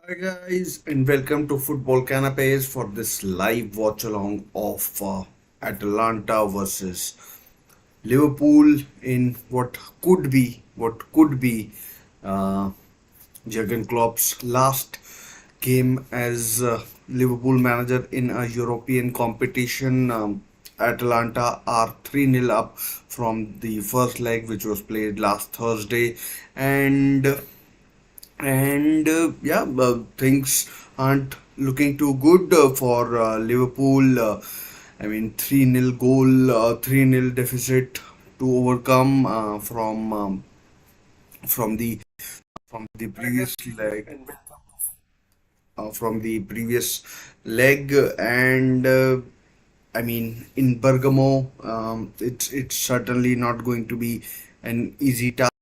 Hi guys, and welcome to Football Canapes for this live watch along of Atalanta versus Liverpool in what could be uh, Jurgen Klopp's last game as Liverpool manager in a European competition. Atalanta are 3-0 up from the first leg, which was played last Thursday, and things aren't looking too good for Liverpool. I mean, 3-0 goal, 3-0 deficit to overcome from the from the previous leg, and I mean, in Bergamo, it's certainly not going to be an easy task,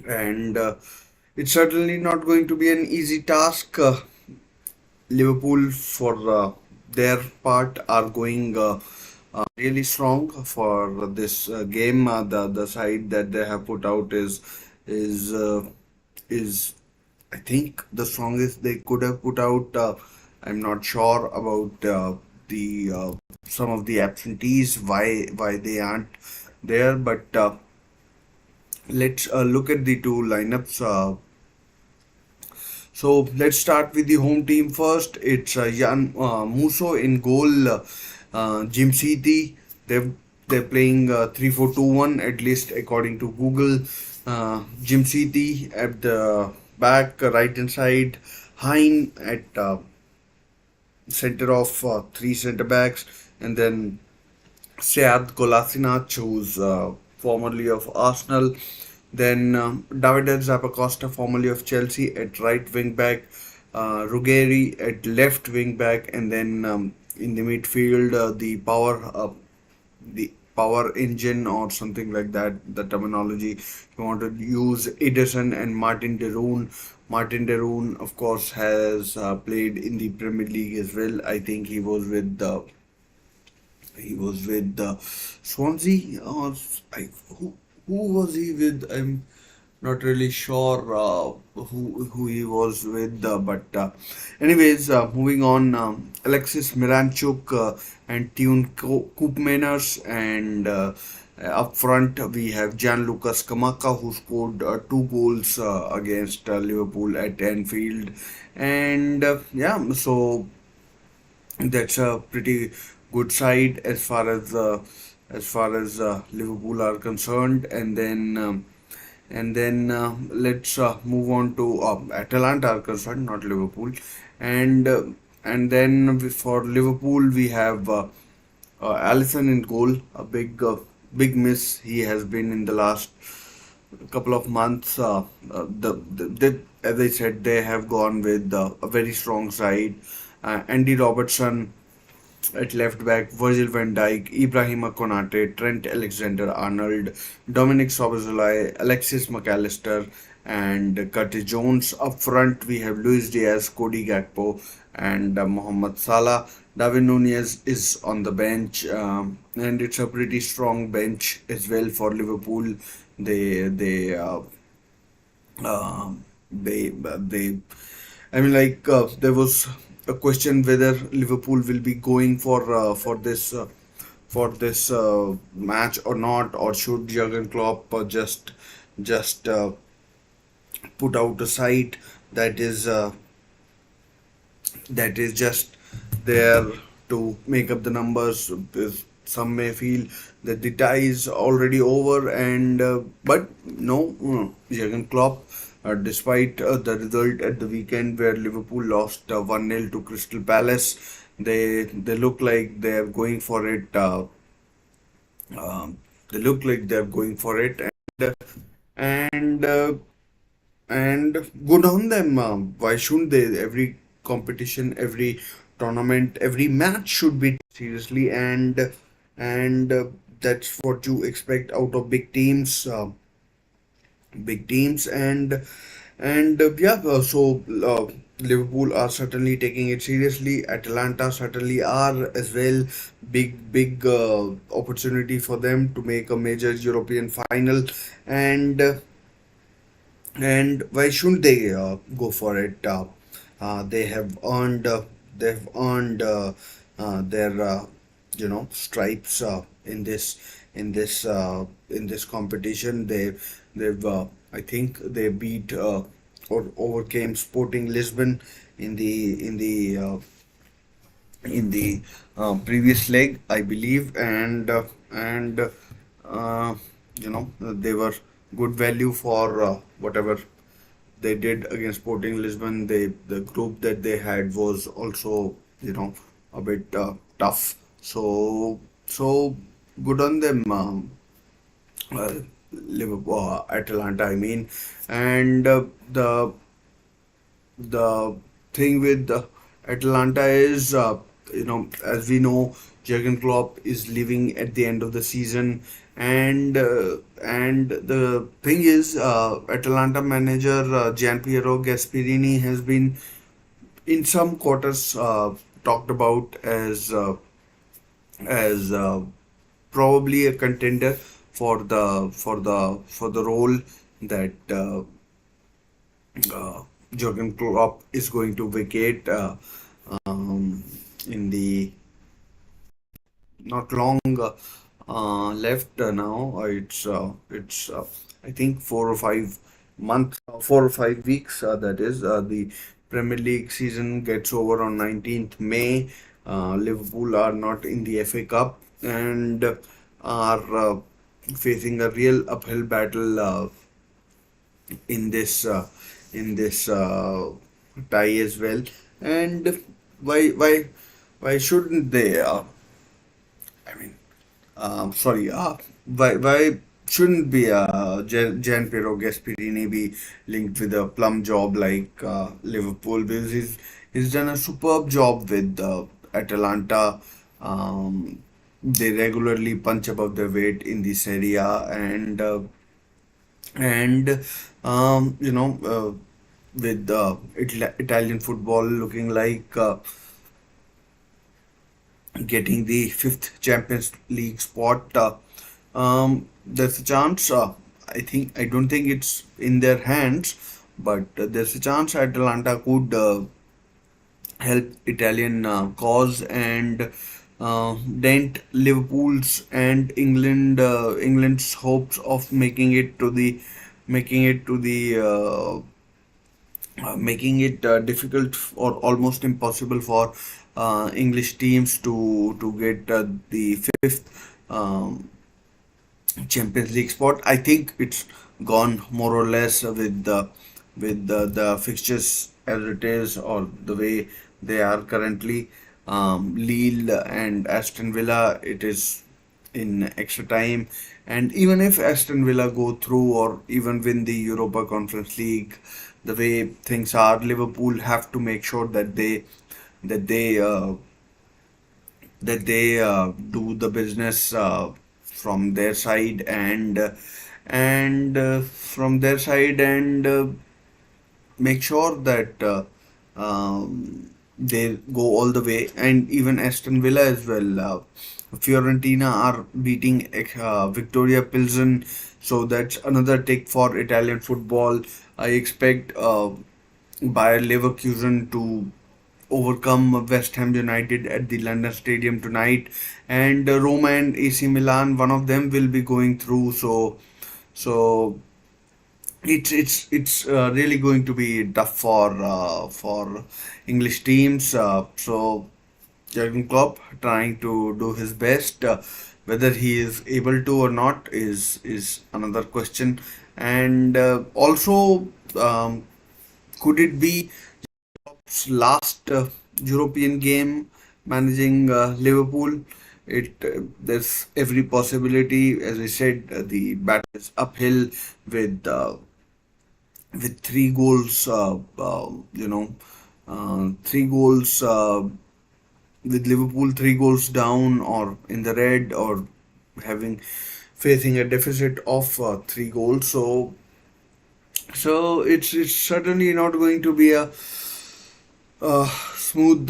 and it's certainly not going to be an easy task. Liverpool, for their part, are going really strong for this game. The side that they have put out is uh, is I think the strongest they could have put out. I'm not sure about the some of the absentees, why they aren't there, but let's look at the two lineups. So let's start with the home team first. It's Jan Musso in goal, Jim City. They're playing 3-4-2-1, at least according to Google. Jim City at the back, right hand side. Hein at center of three centre backs, and then Sead Kolasinac, who's formerly of Arsenal. Then Davide Zappacosta, formerly of Chelsea, at right wing back. Ruggeri at left wing back, and then in the midfield, the power engine or something like that. The terminology you want to use: Ederson and Martin de Roon. Martin de Roon, of course, has played in the Premier League as well. I think he was with Swansea, or I, who was he with? I'm not really sure who he was with, but anyways, moving on. Alexis Miranchuk and Koopmeiners, and up front we have Gianluca Scamacca, who scored two goals against Liverpool at Anfield, and so that's a pretty good side as far as Liverpool are concerned. And then let's move on to Atalanta are concerned, not Liverpool. And then for Liverpool we have Alisson in goal, a big miss he has been in the last couple of months. As I said, they have gone with a very strong side. Andy Robertson at left back, Virgil van Dijk, Ibrahima Konate, Trent Alexander-Arnold, Dominic Szoboszlai, Alexis McAllister, and Curtis Jones. Up front, we have Luis Diaz, Cody Gakpo, and Mohamed Salah. David Nunez is on the bench, and it's a pretty strong bench as well for Liverpool. They they uh, they I mean, like, there was a question whether Liverpool will be going for this match or not, or should Jurgen Klopp just put out a side that is just there to make up the numbers. Some may feel that the tie is already over, and but no, Jurgen Klopp, despite the result at the weekend where Liverpool lost 1-0 to Crystal Palace, they look like they're going for it. They look like they're going for it, and and good on them. Why shouldn't they? Every competition, every tournament, every match should be seriously, and that's what you expect out of big teams, and Liverpool are certainly taking it seriously. Atalanta certainly are as well. Big opportunity for them to make a major European final, and and why shouldn't they go for it? They have earned their stripes in this competition. They've I think they beat or overcame Sporting Lisbon in the previous leg, I believe, and they were good value for whatever they did against Sporting Lisbon. The group that they had was also a bit tough. So good on them, uh, Liverpool, Atalanta. I mean, and the thing with Atalanta is, as we know, Jurgen Klopp is leaving at the end of the season, and the thing is, Atalanta manager Gianpiero Gasperini has been in some quarters talked about as probably a contender for the role that uh, Jurgen Klopp is going to vacate um, in the not long left now. It's I think 4 or 5 months, 4 or 5 weeks. That is the Premier League season gets over on 19th May. Liverpool are not in the FA Cup and are facing a real uphill battle in this tie as well. And why why why shouldn't they? I mean, sorry. Why shouldn't be Gian Piero Gasperini be linked with a plum job like Liverpool? Because he's done a superb job with Atalanta. They regularly punch above their weight in this area, and with Italian football looking like getting the fifth Champions League spot. There's a chance. I don't think it's in their hands, but there's a chance Atalanta could help Italian cause and dent Liverpool's and England's hopes of making it difficult or almost impossible for English teams to get the fifth Champions League spot. I think it's gone more or less with the fixtures as it is or the way they are currently. Lille and Aston Villa, it is in extra time, and even if Aston Villa go through or even win the Europa Conference League, the way things are, Liverpool have to make sure that they uh, that they do the business from their side and from their side and make sure that they go all the way, and even Aston Villa as well. Fiorentina are beating Victoria Pilsen, so that's another tick for Italian football. I expect Bayer Leverkusen to overcome West Ham United at the London Stadium tonight, and Roma and AC Milan, one of them will be going through. So it's really going to be tough for English teams. So Jurgen Klopp trying to do his best. Whether he is able to or not is another question. And also, could it be last European game managing Liverpool? There's every possibility. As I said, the battle is uphill with uh, with 3 goals. 3 goals with Liverpool 3 goals down or in the red or having facing a deficit of 3 goals. So it's certainly not going to be a smooth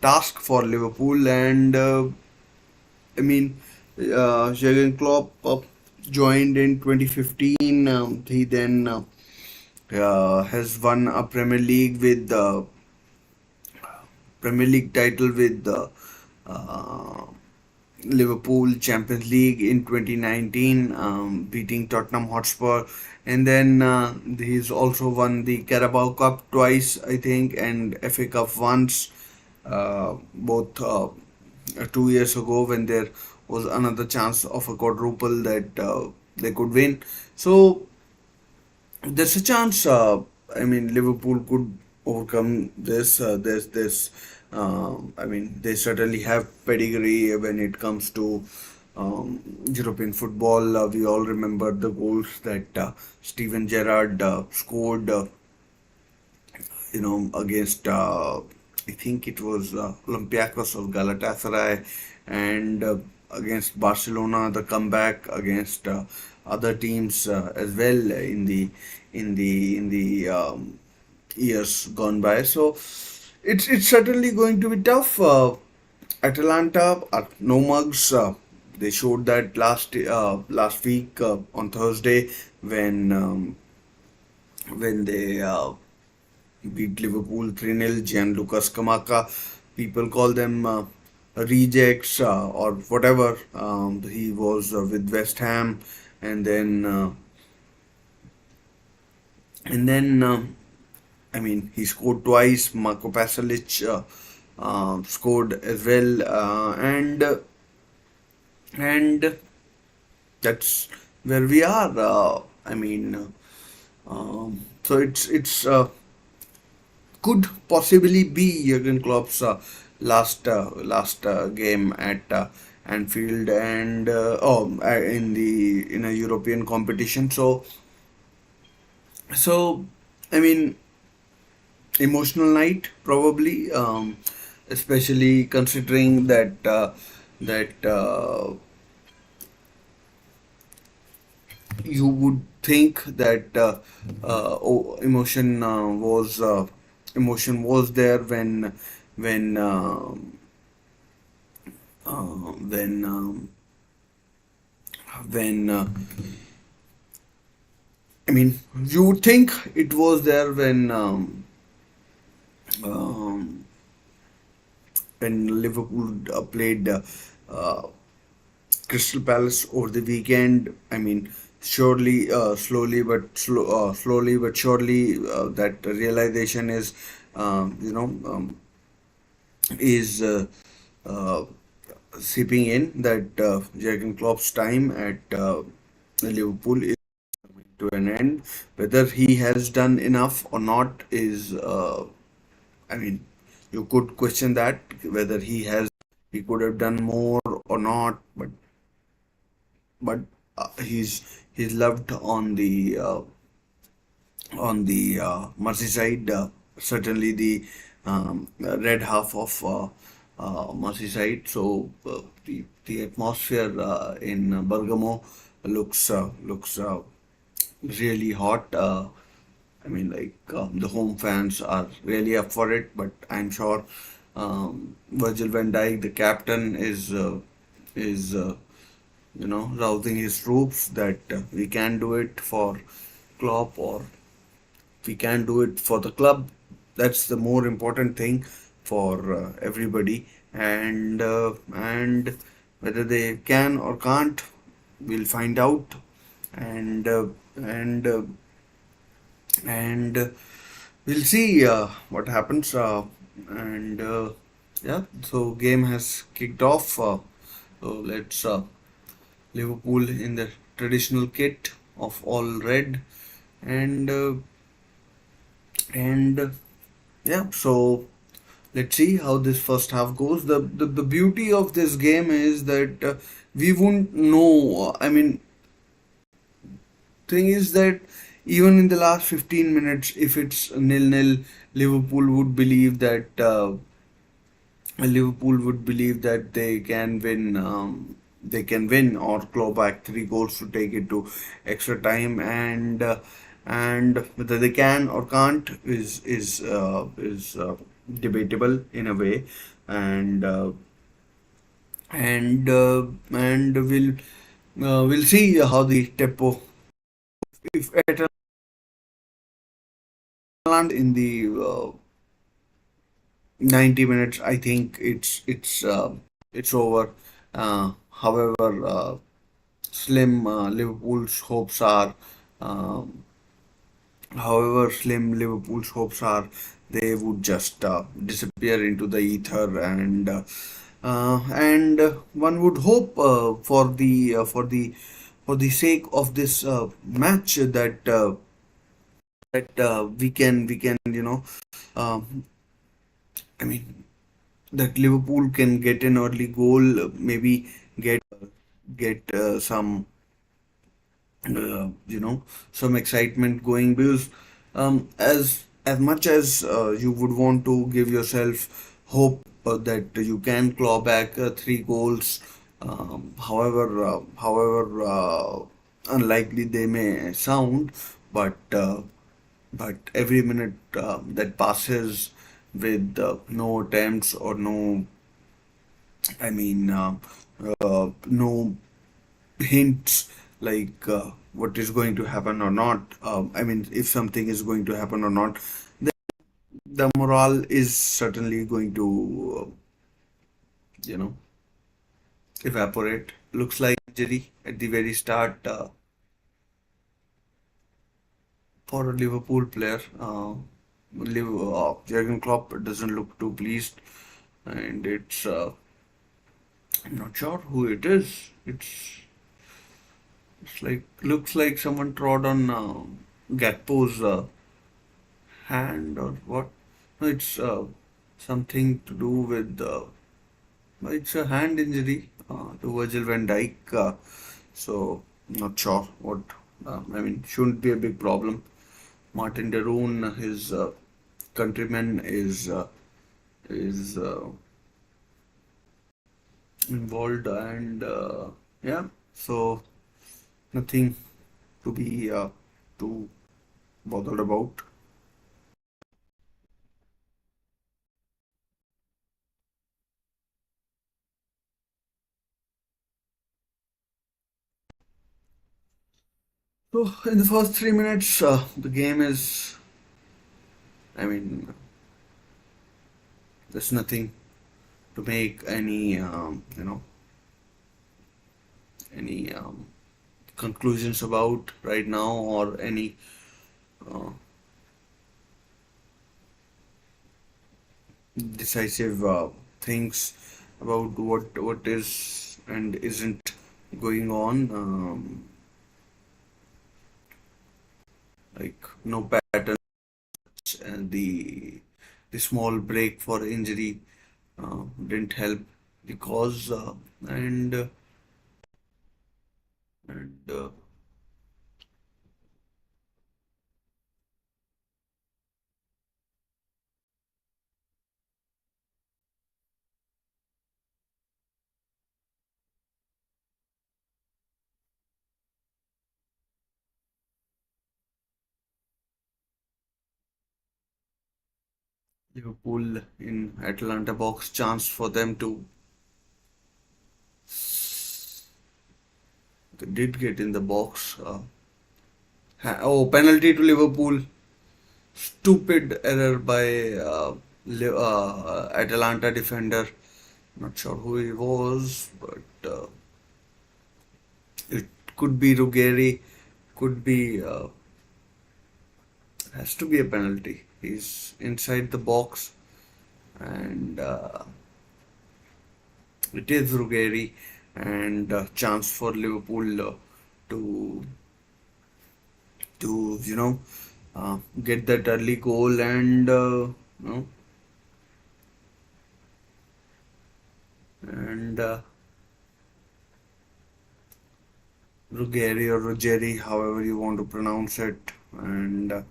task for Liverpool, and I mean, Jurgen Klopp joined in 2015. He then has won a Premier League title with uh, Liverpool, Champions League in 2019, beating Tottenham Hotspur, and then he's also won the Carabao Cup twice, I think, and FA Cup once, both 2 years ago when there was another chance of a quadruple that they could win. So there's a chance. I mean, Liverpool could overcome this. There's this. I mean, they certainly have pedigree when it comes to European football. We all remember the goals that Steven Gerrard scored. Against I think it was Olympiacos of Galatasaray, and against Barcelona, the comeback against other teams as well in the years gone by. So it's certainly going to be tough. Atalanta are no mugs. They showed that last week on Thursday when they beat Liverpool 3-0. Gianluca Scamacca, people call them rejects or whatever. He was with West Ham, and then I mean, he scored twice. Marco Pasalic scored as well, and that's where we are. I mean, so it's could possibly be Jurgen Klopp's last game at Anfield, and in a European competition. So I mean, emotional night probably, especially considering that you would think that emotion was there when when when I mean, you would think it was there um, when Liverpool played uh, Crystal Palace over the weekend. I mean, surely, slowly but surely, that realization is uh, seeping in that Jurgen Klopp's time at Liverpool is to an end. Whether he has done enough or not is, I mean, you could question that whether he could have done more or not, but he's loved on the Merseyside, certainly the red half of Merseyside. So the atmosphere in Bergamo looks really hot. I mean, like the home fans are really up for it, but I'm sure Virgil van Dijk, the captain, is rousing his troops that we can do it for Klopp, or we can do it for the club. That's the more important thing for everybody, and whether they can or can't, we'll find out, and uh, and uh, and we'll see what happens. And Yeah, so game has kicked off. So let's Liverpool in the traditional kit of all red, and and yeah. So let's see how this first half goes. The beauty of this game is that we won't know. I mean, thing is that even in the last 15 minutes, if it's nil-nil, Liverpool would believe that they can win or claw back 3 goals to take it to extra time, and whether they can or can't is debatable in a way, and and we'll see how the tempo if Atalanta in the 90 minutes, I think it's over. However, slim Liverpool's hopes are. Um, However slim Liverpool's hopes are, they would just disappear into the ether, and one would hope for the sake of this match that we can um, I mean that Liverpool can get an early goal, maybe get some some excitement going, because as much as you would want to give yourself hope that you can claw back 3 goals, however unlikely they may sound, but every minute that passes with no attempts or no, I mean, no hints like what is going to happen or not. I mean, if something is going to happen or not, then the morale is certainly going to, you know, evaporate. Looks like injury at the very start for a Liverpool player. Jurgen Klopp doesn't look too pleased, and I'm not sure who it is. It's like looks like someone trod on Gatpo's hand or what? No, it's something to do with it's a hand injury to Virgil van Dijk. So not sure what. I mean, shouldn't be a big problem. Martin de Roon, his countryman, is involved, and yeah, so nothing to be too bothered about. So in the first 3 minutes, the game is, I mean, there's nothing to make any conclusions about right now, or any uh, decisive things about what is and isn't going on. Like no patterns, and the small break for injury didn't help the cause, and Liverpool in Atalanta box, chance for them to, they did get in the box. Penalty to Liverpool. Stupid error by Atalanta defender. Not sure who he was, but it could be Ruggeri, could be, has to be a penalty. He's inside the box, and it is Ruggeri, and chance for Liverpool to get that early goal, and and Ruggeri or Ruggeri, however you want to pronounce it, and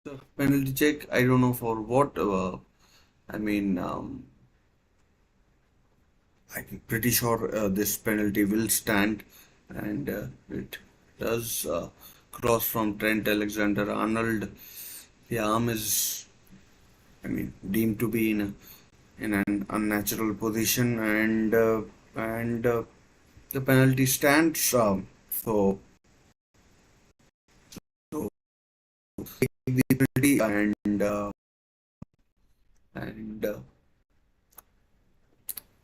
the penalty check. I don't know for what. I mean, I'm pretty sure this penalty will stand, and it does cross from Trent Alexander-Arnold. The arm is, I mean, deemed to be in an unnatural position, and the penalty stands. So the penalty and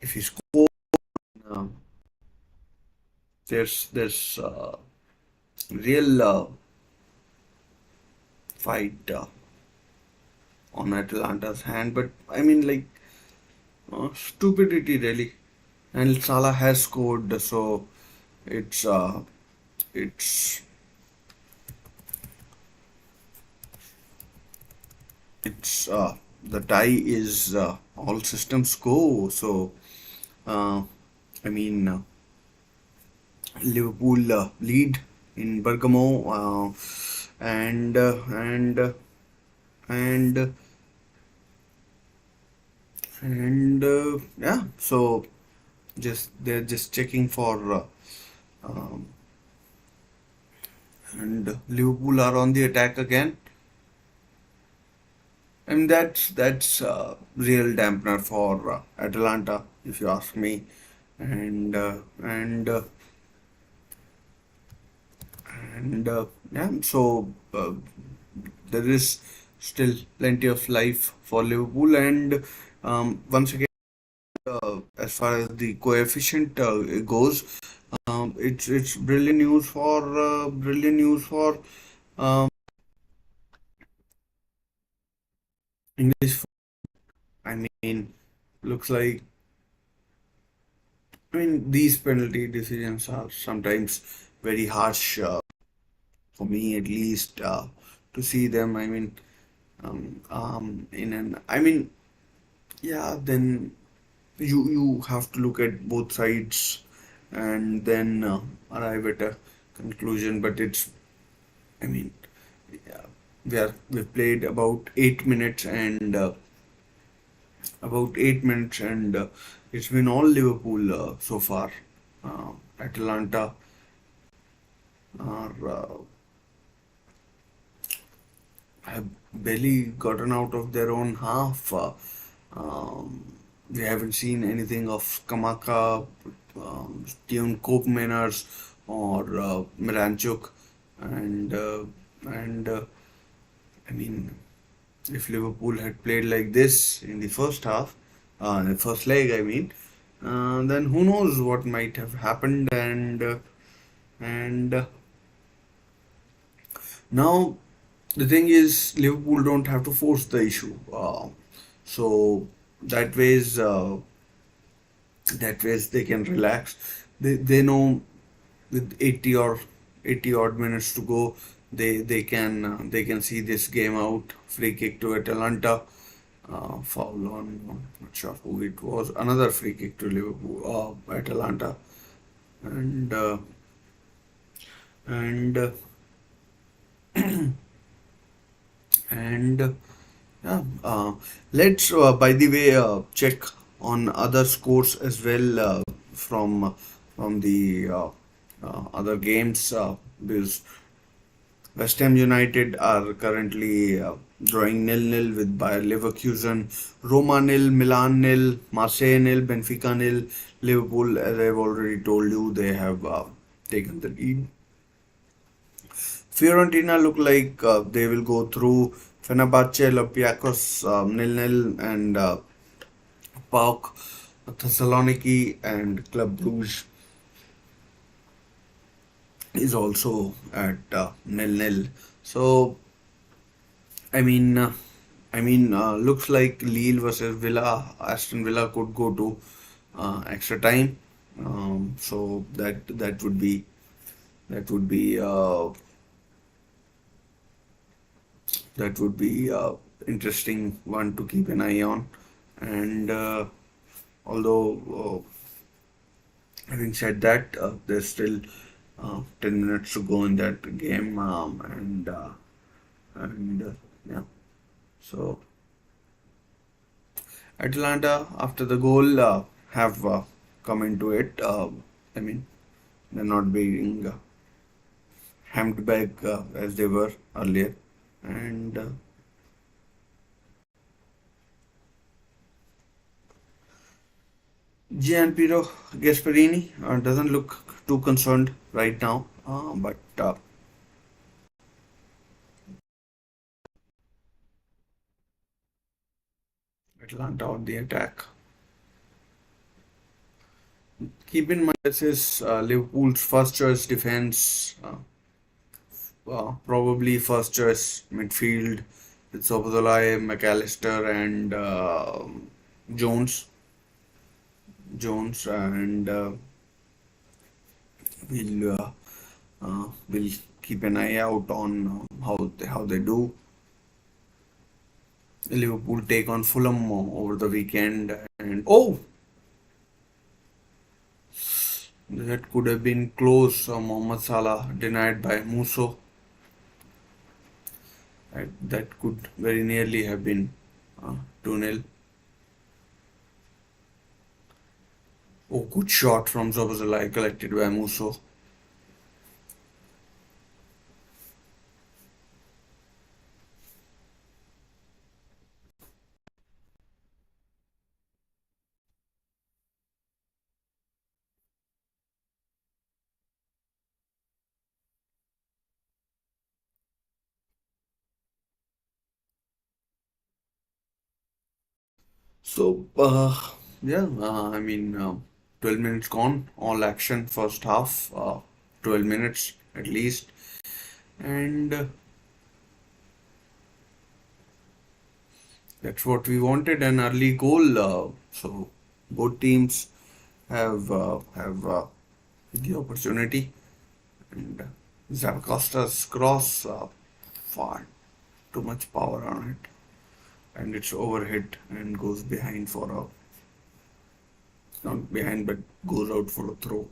if he scores, uh, there's real fight on Atalanta's hand. But I mean, like stupidity really. And Salah has scored, so it's uh, it's it's the tie is all systems go. So uh, I mean, Liverpool lead in Bergamo, and and yeah. So just they're just checking for um, and Liverpool are on the attack again. And that's real dampener for Atalanta, if you ask me. And and yeah, so there is still plenty of life for Liverpool. And once again, as far as the coefficient goes, it's brilliant news for um, English. I mean, looks like, I mean, these penalty decisions are sometimes very harsh, for me at least, to see them. I mean, in an, I mean, yeah, then you have to look at both sides and then arrive at a conclusion. But it's, I mean, yeah, we've played about 8 minutes, and it's been all Liverpool so far. Atalanta are have barely gotten out of their own half. Um, we haven't seen anything of Kamaka, Steven Koopmeiners, or Miranchuk, and and I mean, if Liverpool had played like this in the first half, in the first leg, I mean, then who knows what might have happened. And now the thing is, Liverpool don't have to force the issue. So that ways, they can relax. They know with 80 odd minutes to go, they can see this game out. Free kick to Atalanta, foul on, not sure who it was. Another free kick to Liverpool, Atalanta, and and and yeah. Let's, by the way, check on other scores as well, from the other games, because West Ham United are currently drawing 0-0 with Bayer Leverkusen, Roma nil, Milan nil, Marseille nil, Benfica nil. Liverpool, as I've already told you, they have taken the lead. Fiorentina look like they will go through. Fenerbahce, Olympiacos 0-0, and PAOK, Thessaloniki, and Club Brugge is also at 0-0. So I mean, looks like Lille versus Villa, Aston Villa could go to extra time. So that would be interesting one to keep an eye on. And although having said that, there's still 10 minutes to go in that game, and yeah. So Atlanta, after the goal, have come into it. I mean, they're not being hemmed back as they were earlier. And Gianpiero Gasperini doesn't look too concerned right now, but Atlanta on the attack. Keep in mind this is Liverpool's first choice defense, probably first choice midfield with Sobozolai, McAllister, and Jones. And we'll keep an eye out on how they do. Liverpool take on Fulham over the weekend, and oh, that could have been close. Mohamed Salah denied by Muso. That could very nearly have been 2-0. Oh, good shot from Zobozalai collected by Muso. So, yeah, I mean, 12 minutes gone, all action, first half, 12 minutes at least. And that's what we wanted, an early goal. So, both teams have the opportunity. And Zaragoza's cross, far too much power on it. And it's overhit and goes behind for a, not behind, but goes out for a throw.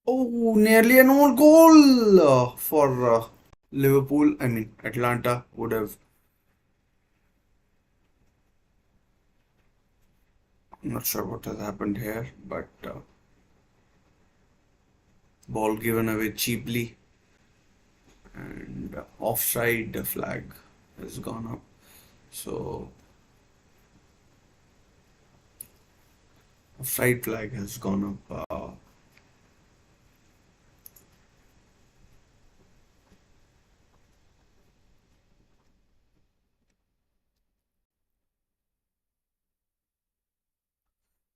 Oh, nearly an own goal for Liverpool. I mean, Atlanta would have. I'm not sure what has happened here, but ball given away cheaply, and offside flag has gone up. So offside flag has gone up.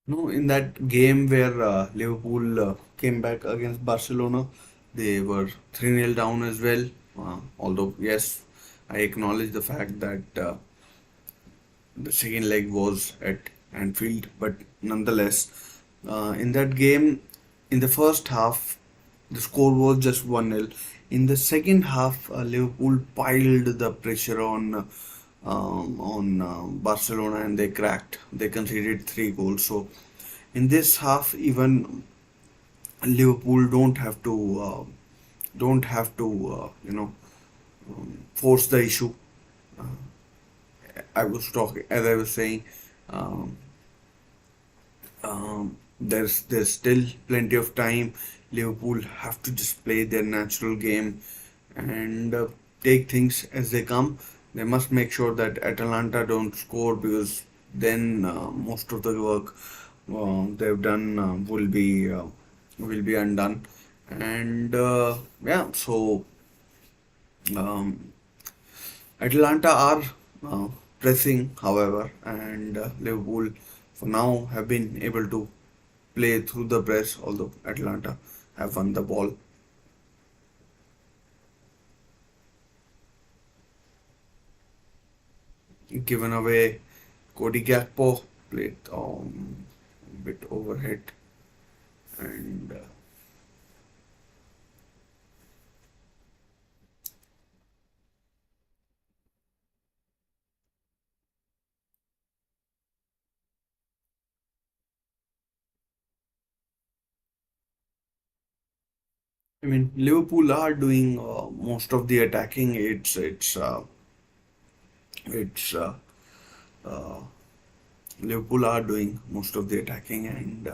No, in that game where Liverpool came back against Barcelona, they were 3-0 down as well. Although, yes, I acknowledge the fact that the second leg was at Anfield, but nonetheless, in that game, in the first half, the score was just 1-0. In the second half, Liverpool piled the pressure on Barcelona and they cracked. They conceded 3 goals. So in this half, even Liverpool don't have to force the issue. I was talking as I was saying. Um, there's still plenty of time. Liverpool have to just play their natural game and take things as they come. They must make sure that Atalanta don't score because then most of the work they've done will be undone. And yeah, so um, Atalanta are pressing, however, and Liverpool for now have been able to play through the press, although Atlanta have won the ball. Given away, Cody Gakpo played a bit overhead, and I mean, Liverpool are doing most of the attacking. It's uh, Liverpool are doing most of the attacking, and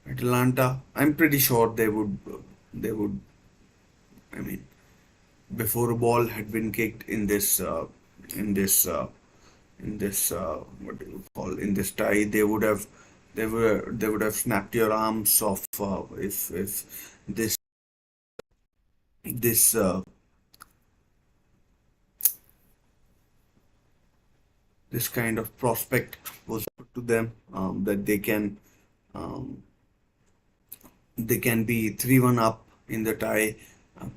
Atalanta. I'm pretty sure they would. I mean, before a ball had been kicked in this what do you call, in this tie, they would have snapped your arms off if this this kind of prospect was put to them, that um, they can be 3-1 up in the tie,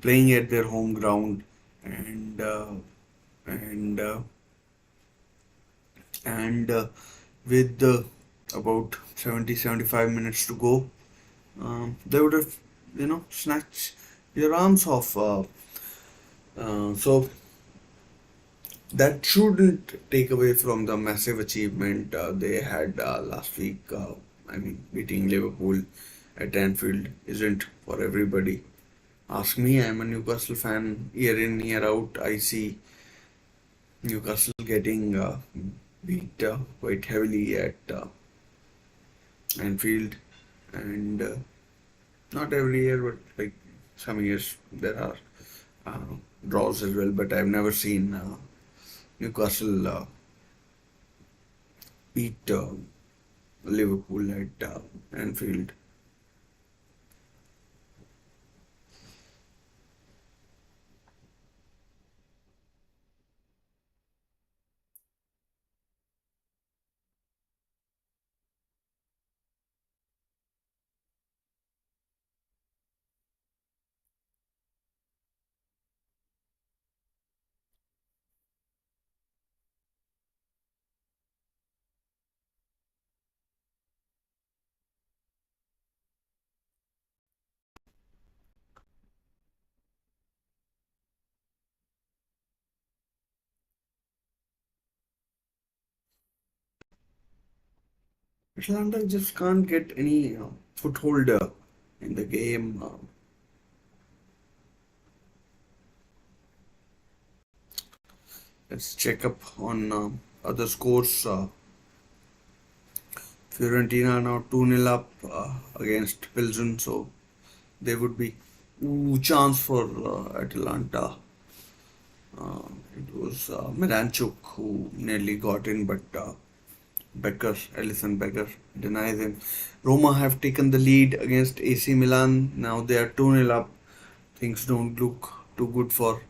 playing at their home ground, and and uh, and with about 70-75 minutes to go, they would have, snatched your arms off. So that shouldn't take away from the massive achievement they had last week. I mean, beating Liverpool at Anfield isn't for everybody. Ask me, I'm a Newcastle fan year in, year out. I see Newcastle getting beat quite heavily at Anfield, and not every year, but like some years there are uh, draws as well. But I've never seen Newcastle beat Liverpool at Anfield. Atlanta just can't get any foothold in the game. Let's check up on other scores. Fiorentina now 2-0 up against Pilsen, so they would be chance for Atalanta. It was Miranchuk who nearly got in, but Ellison Becker denies him. Roma have taken the lead against AC Milan. Now they are 2-0 up. Things don't look too good for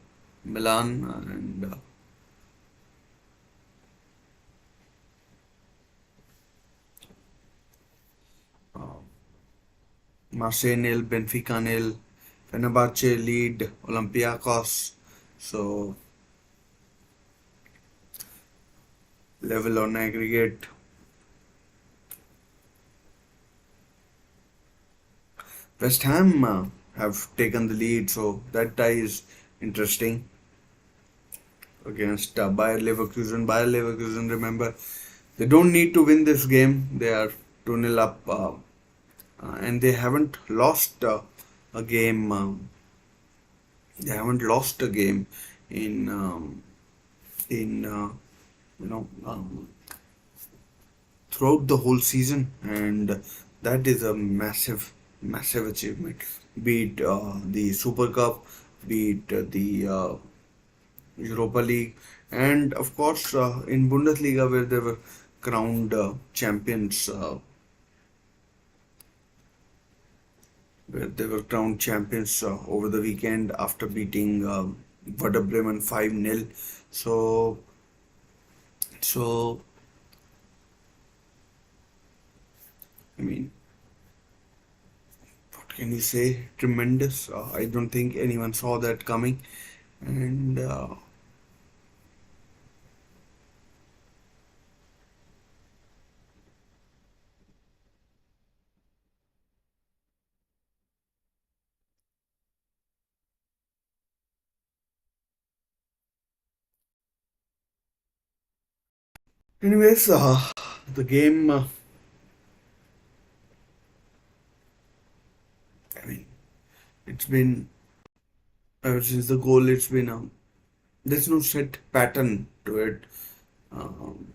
Milan, and uh, Marseille nil, Benfica nil, Fenerbahce lead Olympiacos. So level on aggregate. West Ham have taken the lead, so that tie is interesting against Bayer Leverkusen. Bayer Leverkusen, remember, they don't need to win this game. They are 2-0 up, and they haven't lost a game. They haven't lost a game in in you know throughout the whole season, and that is a massive achievement. Beat the Super Cup, beat the Europa League, and of course in Bundesliga, where they were crowned champions, over the weekend after beating Werder Bremen 5-0. So so I mean, what can you say? Tremendous. I don't think anyone saw that coming. And anyways, the game. I mean, It's been ever since the goal. It's been there's no set pattern to it. Um,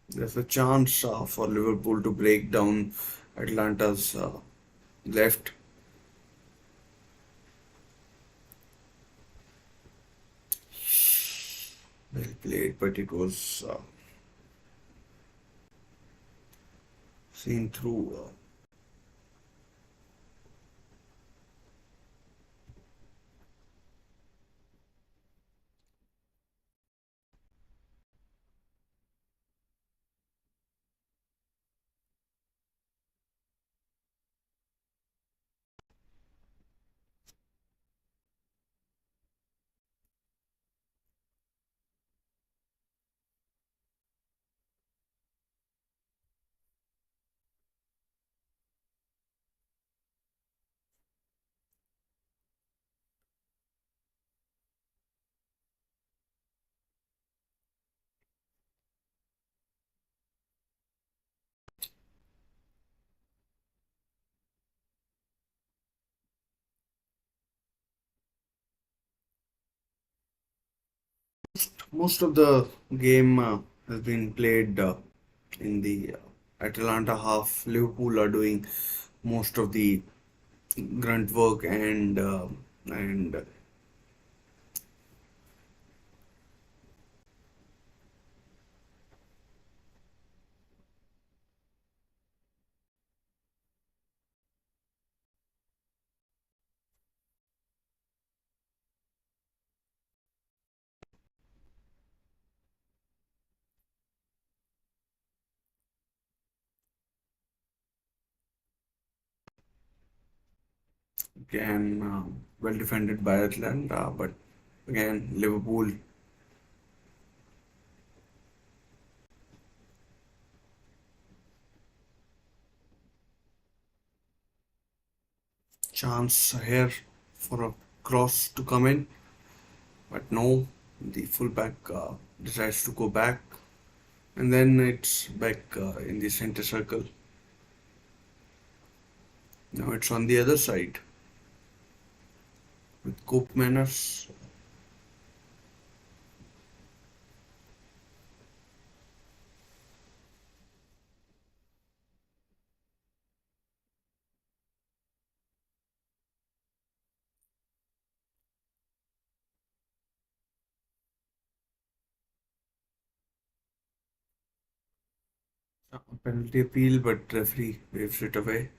there's a chance for Liverpool to break down Atlanta's left. Well played, but it was seen through. Most of the game has been played in the Atalanta half. Liverpool are doing most of the grunt work and again well defended by Atlanta, but again Liverpool chance here for a cross to come in, but no, the fullback decides to go back, and then it's back in the center circle. Now it's on the other side with Cope Manners. Penalty appeal, but referee waves it away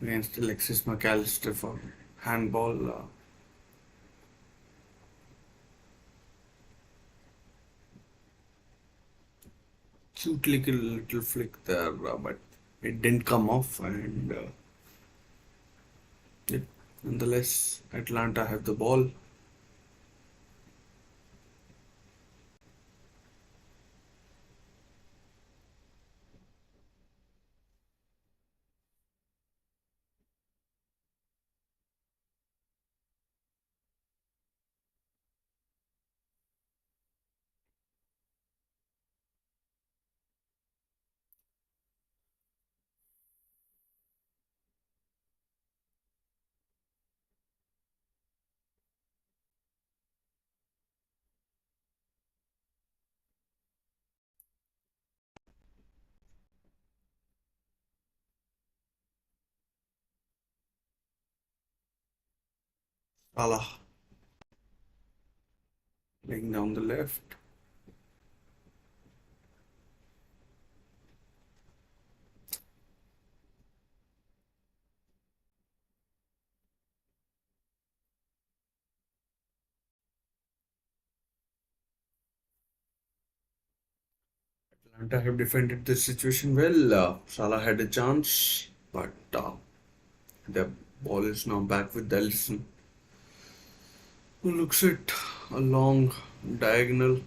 against Alexis McAllister for handball. Cute little flick there, but it didn't come off, and it, nonetheless, Atlanta have the ball. Salah laying down the left. Atlanta have defended this situation well. Salah had a chance, but the ball is now back with Ellison, who looks at a long diagonal.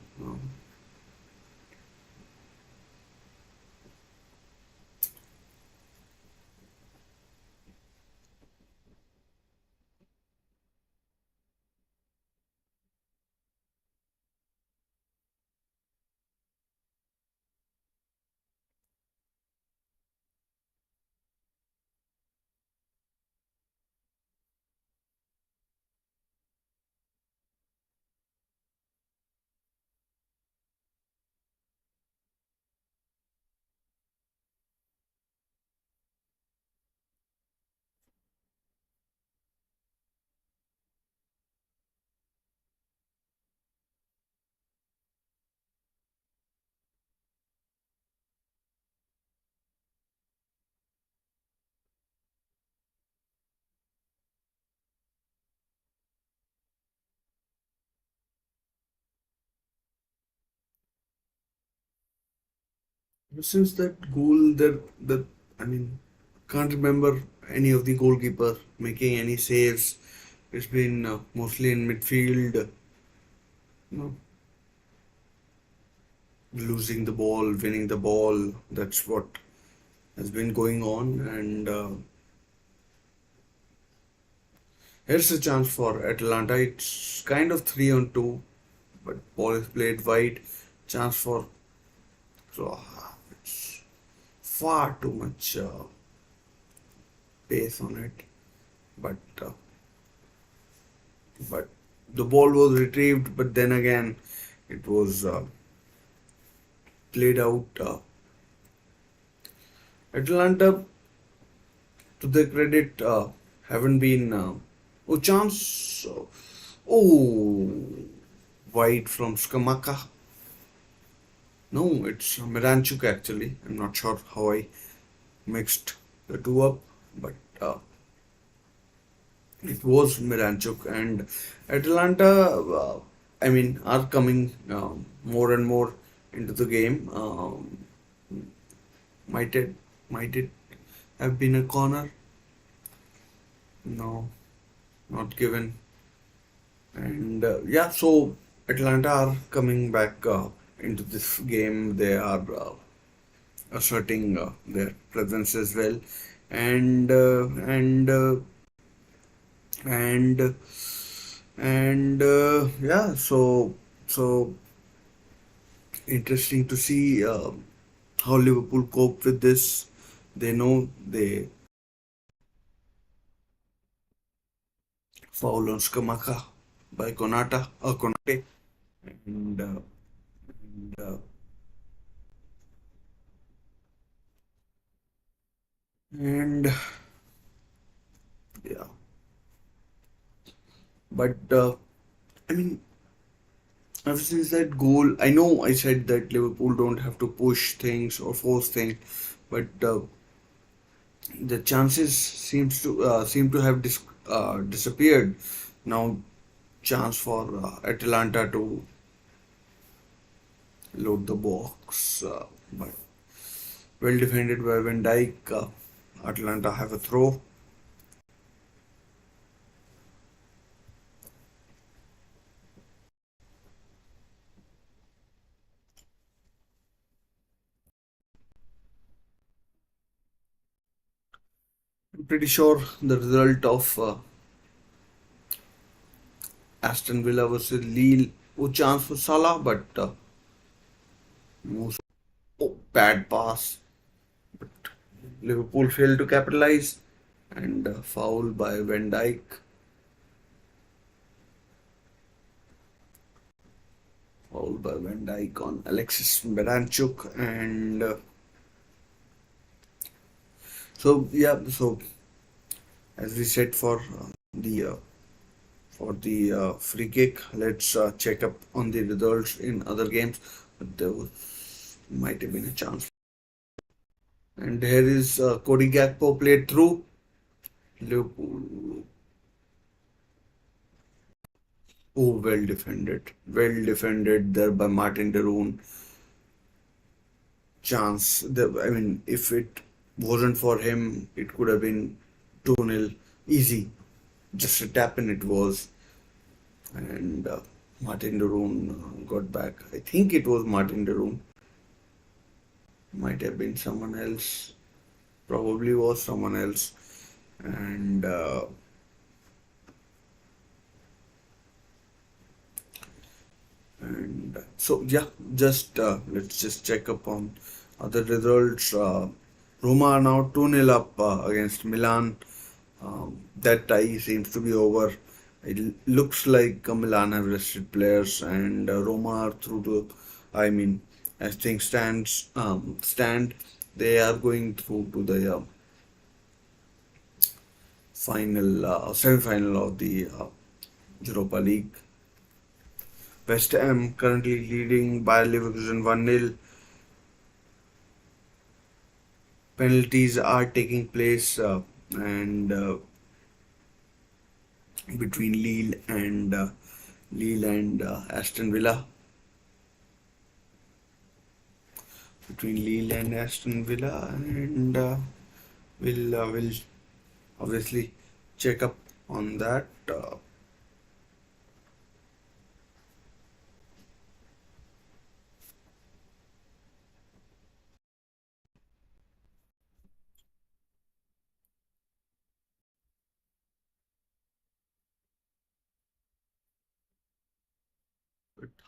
Since that goal, that I mean, can't remember any of the goalkeeper making any saves. It's been mostly in midfield, know, losing the ball, winning the ball. That's what has been going on. And here's a chance for Atalanta. It's kind of 3-on-2, but ball is played wide. Chance for so it's far too much pace on it. But but the ball was retrieved. But then again, it was played out. Atalanta, to their credit, haven't been. Oh, chance. Oh, wide from Skamaka. No, it's Miranchuk actually. I'm not sure how I mixed the two up, but it was Miranchuk. And Atalanta, I mean, are coming more and more into the game. Might it, might it have been a corner? No, not given. And yeah, so Atlanta are coming back into this game. They are asserting their presence as well, and and yeah. So interesting to see how Liverpool cope with this. They know they foul on Skamaka by Konate, and and, uh, and yeah, but I mean, ever since that goal, I know I said that Liverpool don't have to push things or force things, but the chances seem to have disappeared. Now, chance for Atalanta to load the box, but well defended by Van Dijk. Atalanta have a throw. I'm pretty sure the result of Aston Villa versus Lille. Oh, chance for Salah, but most bad pass. Liverpool failed to capitalize, and foul by Van Dijk. Foul by Van Dijk on Alexis Beranchuk, and so yeah. So as we said the free kick, let's check up on the results in other games. But there might have been a chance. And here is Cody Gakpo played through Liverpool. Oh, well defended there by Martin de Roon. Chance. I mean, if it wasn't for him, it could have been 2-0 easy. Just a tap in it was. And Martin de Roon got back. I think it was Martin de Roon. Might have been someone else. Probably was someone else. And so yeah, just let's just check up on other results. Roma are now 2-0 up against Milan. That tie seems to be over. It looks like Milan have rested players, and Roma are through to. I mean, as things stand, they are going through to the final semi-final of the Europa League. West Ham currently leading Bayer Leverkusen 1-0. Penalties are taking place and between Lille and Aston Villa. between Lille and Aston Villa, and we'll obviously check up on that.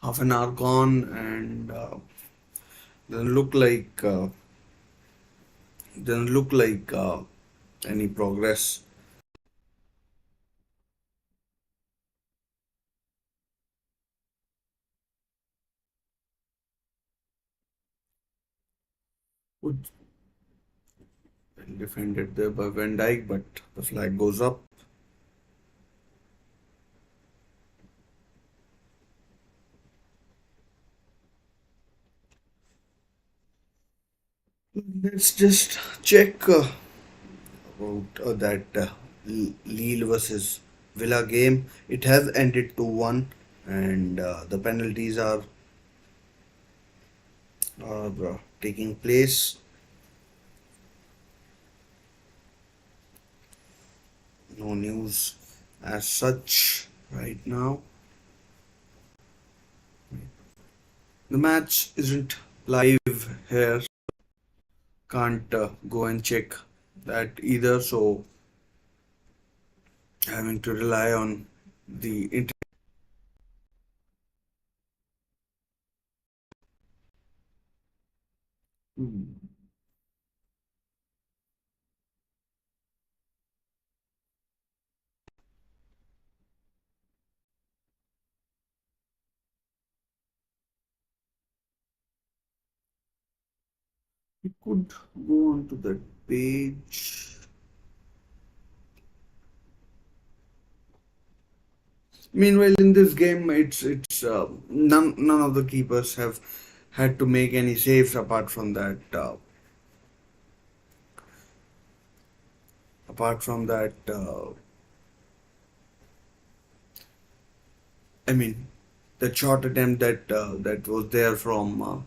Half an hour gone, and doesn't look like doesn't look like any progress. Good defended there by Van Dijk, but the flag goes up. Let's just check about that Lille versus Villa game. It has ended 2-1, and the penalties are taking place. No news as such right now. The match isn't live here. Can't go and check that either. So having to rely on the internet. We could go on to that page. Meanwhile, in this game, it's none of the keepers have had to make any saves apart from that. Apart from that, I mean, the shot attempt that was there from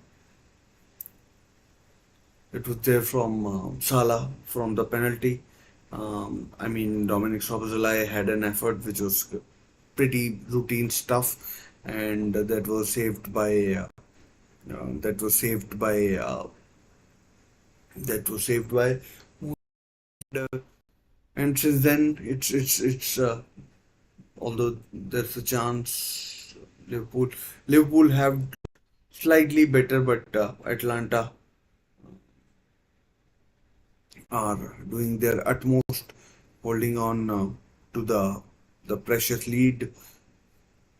Salah from the penalty. I mean, Dominic Szoboszlai had an effort which was pretty routine stuff, and that was saved by that was saved by. And since then, it's although there's a chance Liverpool Liverpool have slightly better, but Atlanta are doing their utmost, holding on to the precious lead,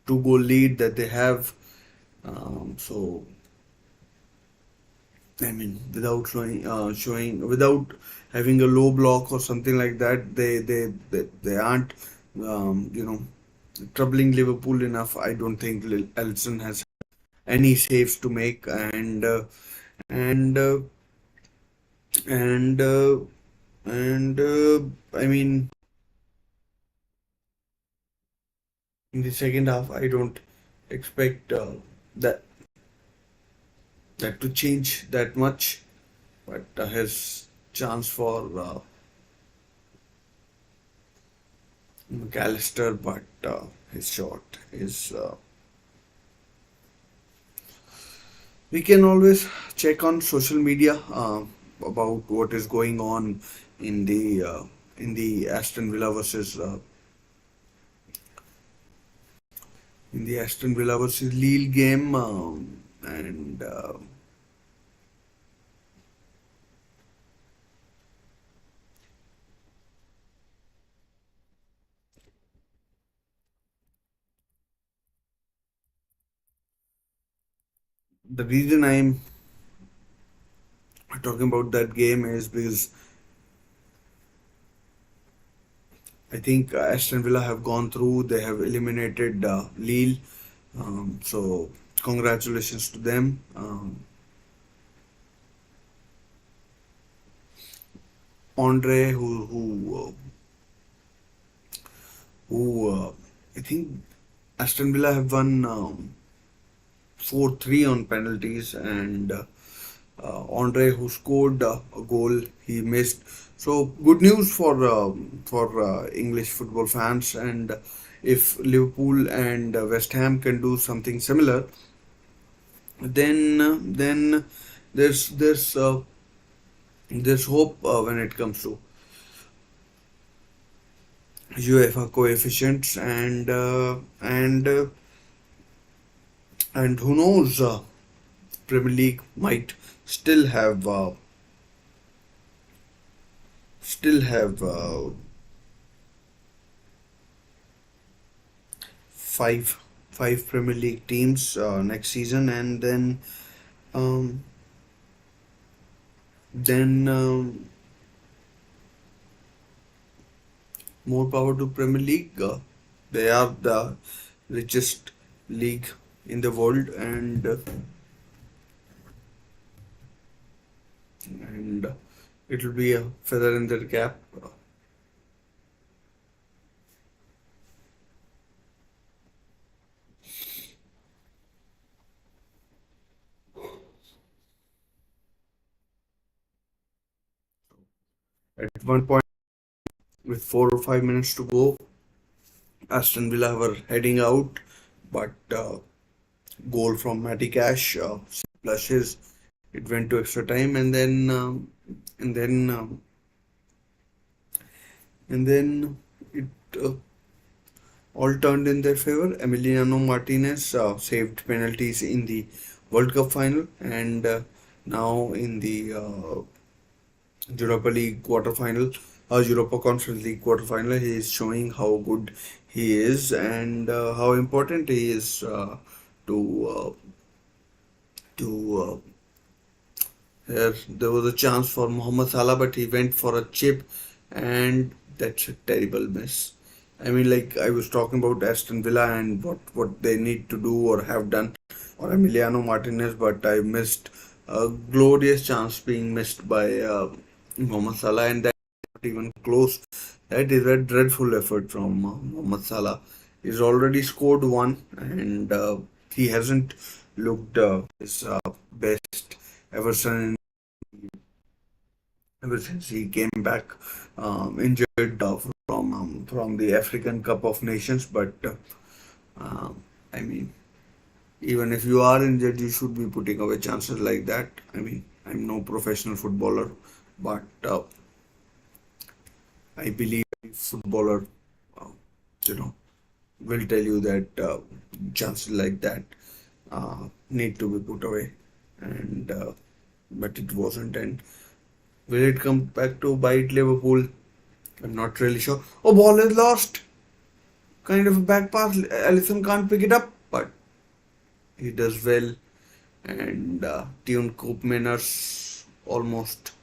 2 goal lead that they have. So I mean, without without having a low block or something like that, they aren't, you know, troubling Liverpool enough. I don't think Alisson has any saves to make, and and and I mean, in the second half, I don't expect that that to change that much, but his chance for McAllister, but his shot is. We can always check on social media about what is going on in the Aston Villa versus Lille game, and the reason I'm talking about that game is because I think Aston Villa have gone through. They have eliminated Lille. So congratulations to them. Andre, who I think Aston Villa have won 4-3 on penalties, and Andre, who scored a goal, he missed. So good news for English football fans. And if Liverpool and West Ham can do something similar, then there's hope when it comes to UEFA coefficients and who knows, Premier League might still have still have five five Premier League teams next season, and um, then more power to Premier League. They are the richest league in the world, and it will be a feather in their cap. At one point, with 4 or 5 minutes to go, Aston Villa were heading out, but goal from Matty Cash flushes. It went to extra time, and then and then it uh, all turned in their favor. Emiliano Martinez saved penalties in the World Cup final, and now in the Europa League quarterfinal, Europa Conference League quarterfinal, he is showing how good he is and how important he is to to there was a chance for Mohamed Salah, but he went for a chip, and that's a terrible miss. I mean, like I was talking about Aston Villa and what they need to do or have done, or Emiliano Martinez, but I missed a glorious chance being missed by Mohamed Salah, and that not even close. That is a dreadful effort from Mohamed Salah. He's already scored one, and he hasn't looked his best ever since he came back injured from the African Cup of Nations. But I mean, even if you are injured, you should be putting away chances like that. I mean, I'm no professional footballer, but I believe footballer, uh, you know, will tell you that chances like that need to be put away, and but it wasn't. And will it come back to bite Liverpool? I'm not really sure. Oh, ball is lost. Kind of a back pass. Alisson can't pick it up, but he does well. And Tune Koopmeiners almost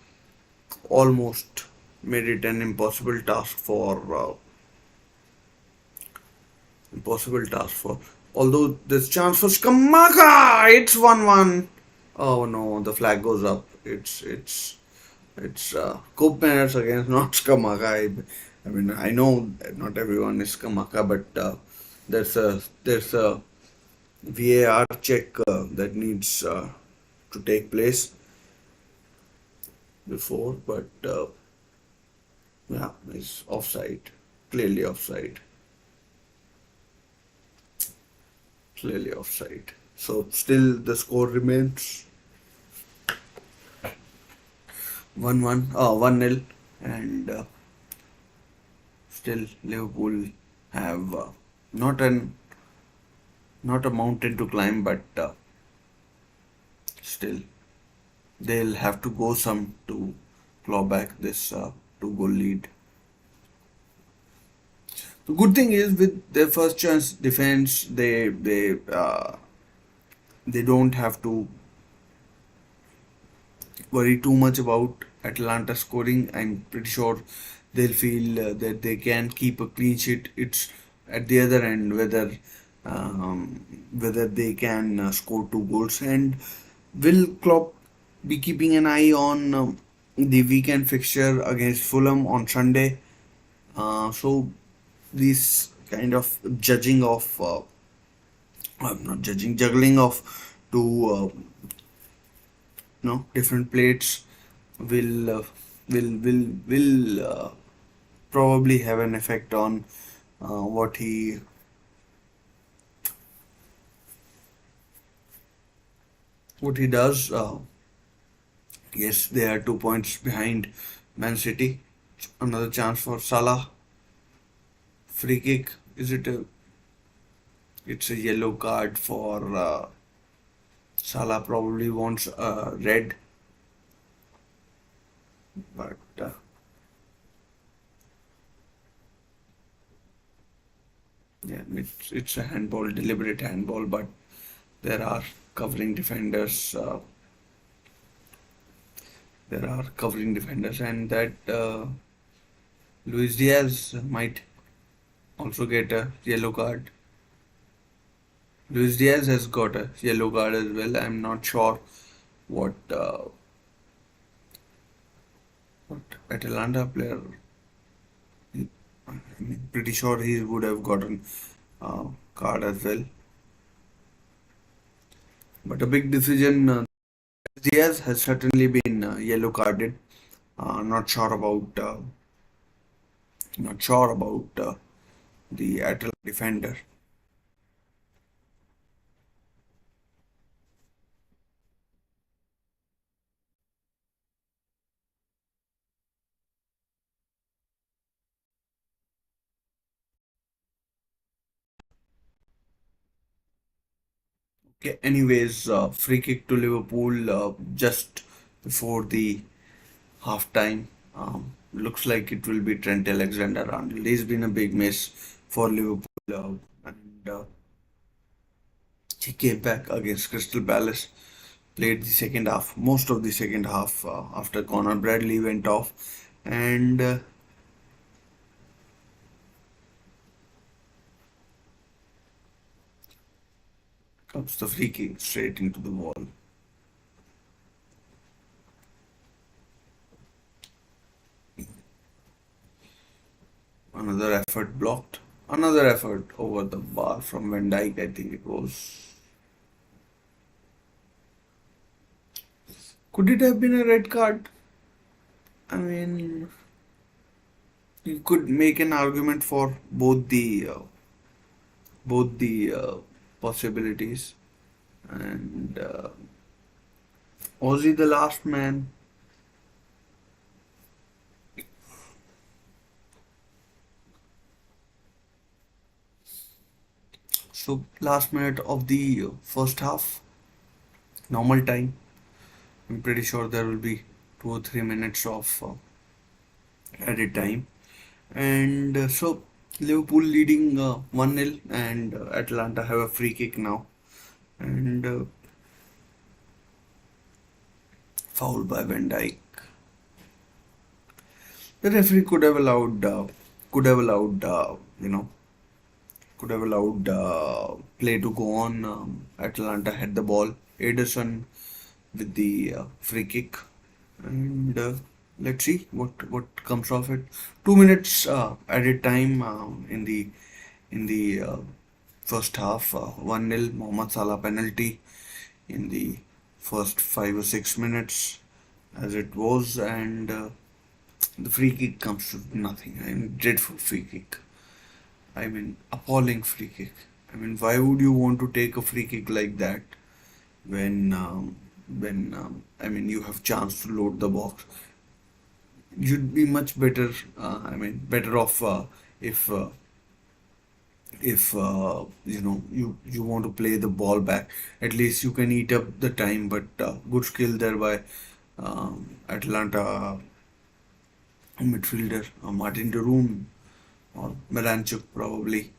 made it an impossible task for. Although there's chance for Skamaka, it's 1-1. Oh no, the flag goes up. It's Koopmeiners against not Skamaka. I mean, I know not everyone is Skamaka, but there's a VAR check that needs to take place before, but yeah, it's offside, clearly offside, clearly offside. So still the score remains 1-1, 1-0, and still Liverpool have not an not a mountain to climb, but still they'll have to go some to claw back this two-goal lead. The good thing is with their first chance defense, they don't have to worry too much about Atalanta scoring. I'm pretty sure they'll feel that they can keep a clean sheet. It's at the other end whether they can score two goals. And will Klopp be keeping an eye on the weekend fixture against Fulham on Sunday? So this kind of judging of I'm not judging, juggling of two different plates will will probably have an effect on what he does. Yes, they are 2 points behind Man City. Another chance for Salah. Free kick. Is it a? It's a yellow card for Salah. Probably wants a red, but yeah, it's a handball, deliberate handball. But there are covering defenders. There are covering defenders, and that Luis Diaz might also get a yellow card. Luis Diaz has got a yellow card as well. I'm not sure what what Atalanta player. I'm pretty sure he would have gotten card as well. But a big decision. Diaz has certainly been yellow carded. Not sure about the Atalanta defender. Okay, anyways, free kick to Liverpool just before the half time. Looks like it will be Trent Alexander-Arnold. He's been a big miss for Liverpool, and he came back against Crystal Palace. Played the second half, most of the second half, after Conor Bradley went off, and comes the free kick straight into the wall. Another effort blocked. Another effort over the bar from Van Dijk, I think it was. Could it have been a red card? I mean, you could make an argument for both the possibilities. And Ozzy, the last man. So last minute of the first half, normal time. I'm pretty sure there will be 2 or 3 minutes of added time. And so Liverpool leading 1-0, and Atlanta have a free kick now. And foul by Van Dijk. The referee could have allowed play to go on. Atalanta had the ball. Ederson with the free kick, and let's see what comes of it. 2 minutes added time in the first half. 1-0 Mohamed Salah penalty in the first 5 or 6 minutes, as it was, and the free kick comes to nothing. I mean, dreadful free kick. I mean, appalling free kick. I mean, why would you want to take a free kick like that when I mean you have chance to load the box? You'd be much better. I mean, better off if you want to play the ball back. At least you can eat up the time. But good skill there by Atlanta midfielder Martin de Roon or Miranchuk probably.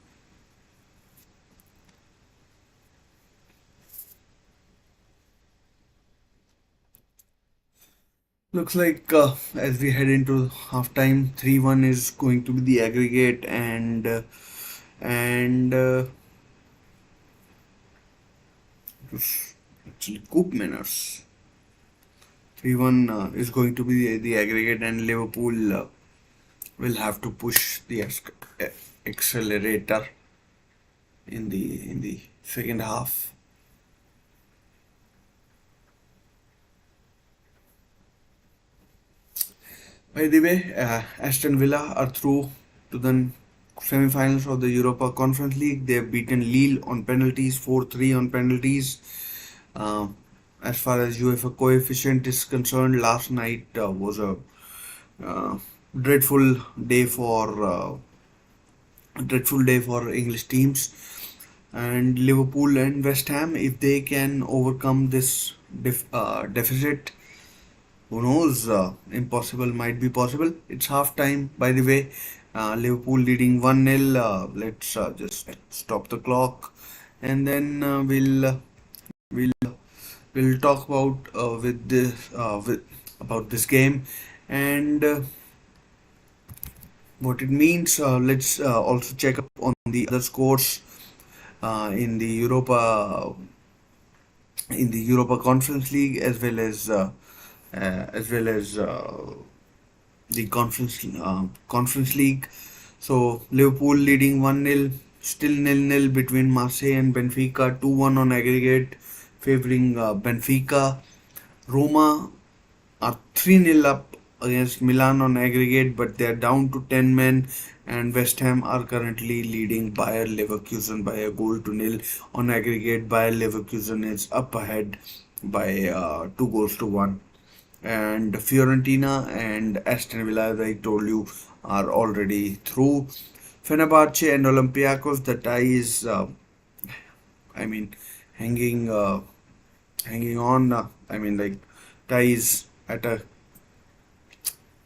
Looks like as we head into halftime, 3-1 is going to be the aggregate, and actually Coop Manners. 3-1 is going to be the aggregate, and Liverpool will have to push the accelerator in the second half. By the way, Aston Villa are through to the semi-finals of the Europa Conference League. They have beaten Lille on penalties, 4-3 on penalties. Uh, as far as UEFA coefficient is concerned, last night was a uh, dreadful day for English teams. And Liverpool and West Ham, if they can overcome this deficit, who knows? Impossible might be possible. It's half time, by the way. Liverpool leading 1-0. Let's just stop the clock, and then we'll we'll talk about with about this game and what it means. Let's also check up on the other scores in the Europa Conference League as well as the Conference League. So Liverpool leading 1-0, still nil-nil between Marseille and Benfica, 2-1 on aggregate, favoring Benfica. Roma are 3-0 up against Milan on aggregate, but they are down to 10 men. And West Ham are currently leading Bayer Leverkusen by a goal to nil on aggregate. Bayer Leverkusen is up ahead by 2 goals to 1. And Fiorentina and Aston Villa, as I told you, are already through. Fenerbahce and Olympiacos, the tie is, I mean, hanging, hanging on. I mean, like ties at a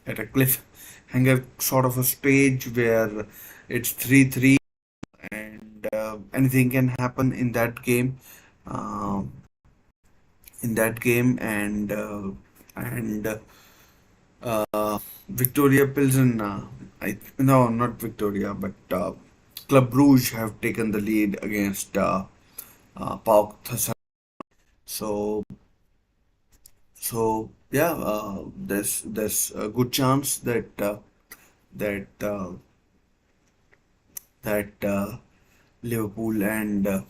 cliffhanger sort of a stage where it's 3-3 and anything can happen in that game. Uh, and Victoria Pilsen, no, not Victoria, but Club Brugge have taken the lead against PAOK Thassa. So, yeah, there's a good chance that Liverpool and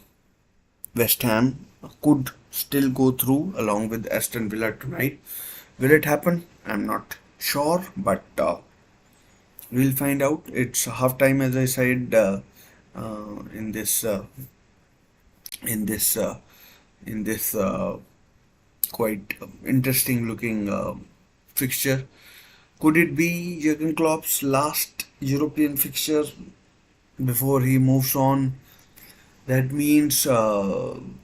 West Ham could still go through along with Aston Villa tonight. Will it happen? I'm not sure, but we'll find out. It's half time, as I said, in in this uh, this quite interesting looking fixture. Could it be Jurgen Klopp's last European fixture before he moves on? That means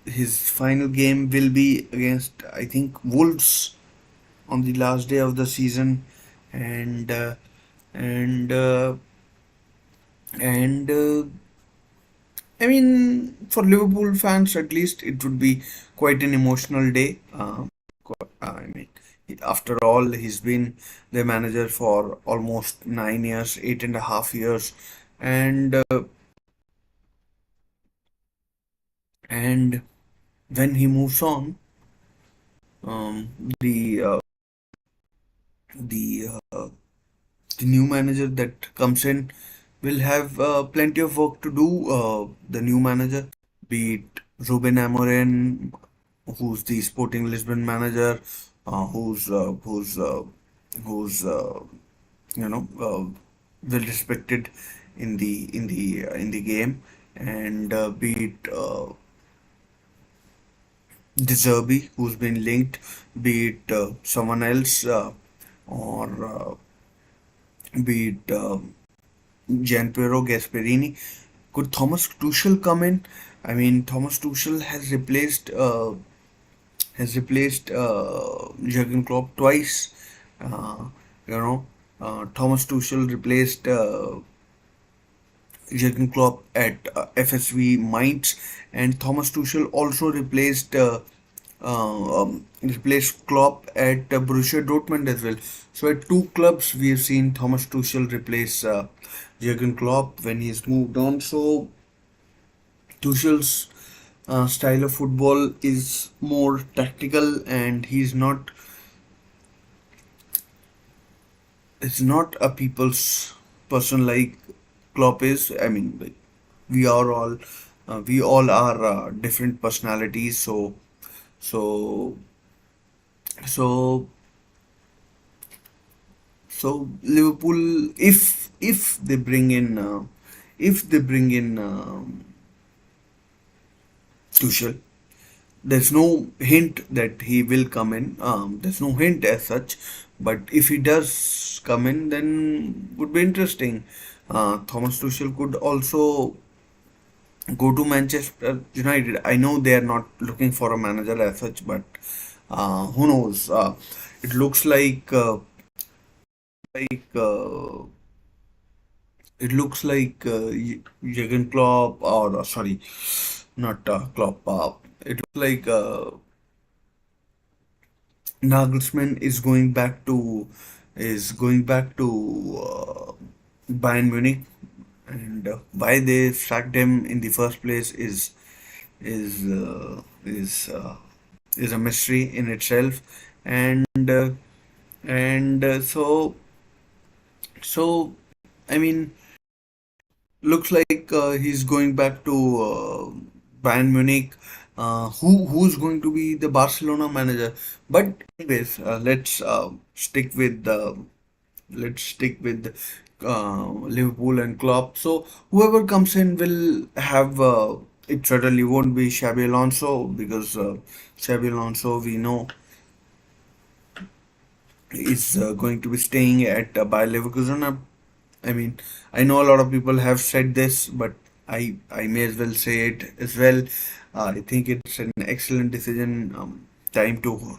his final game will be against, I think, Wolves on the last day of the season, and and uh, and I mean, for Liverpool fans at least, it would be quite an emotional day. I mean, after all, he's been the manager for almost 9 years, 8.5 years, and and when he moves on, um, the uh, the uh, the new manager that comes in will have plenty of work to do. The new manager, be it Ruben Amorim, who's the Sporting Lisbon manager, who's well respected in the game, and be it De Zerbi, who's been linked, be it someone else, or be it Gianpiero Gasperini. Could Thomas Tuchel come in? I mean, Thomas Tuchel has replaced Jurgen Klopp twice. Uh, you know, Thomas Tuchel replaced Jurgen Klopp at FSV Mainz, and Thomas Tuchel also replaced Klopp at Borussia Dortmund as well. So at two clubs, we have seen Thomas Tuchel replace Jurgen Klopp when he's moved on. So Tuchel's style of football is more tactical, and he's not. It's not a people's person like Klopp is. I mean, like, we are all we all are different personalities. So so So Liverpool, if they bring in Tuchel, there's no hint that he will come in. There's no hint as such, but if he does come in, then would be interesting. Thomas Tuchel could also go to Manchester United. I know they are not looking for a manager as such, but who knows? It looks like uh, Jurgen Klopp, or sorry, not Klopp. It looks like Nagelsmann is going back to Bayern Munich, and why they sacked him in the first place is uh, is uh, is a mystery in itself, and uh, and I mean, looks like he's going back to Bayern Munich. Who's going to be the Barcelona manager? But anyways, let's stick with Liverpool and Klopp. So whoever comes in will have it certainly won't be Xabi Alonso, because Xabi Alonso, we know, is going to be staying at Bayer Leverkusen. I mean, I know a lot of people have said this, but I may as well say it as well. I think it's an excellent decision. Time to,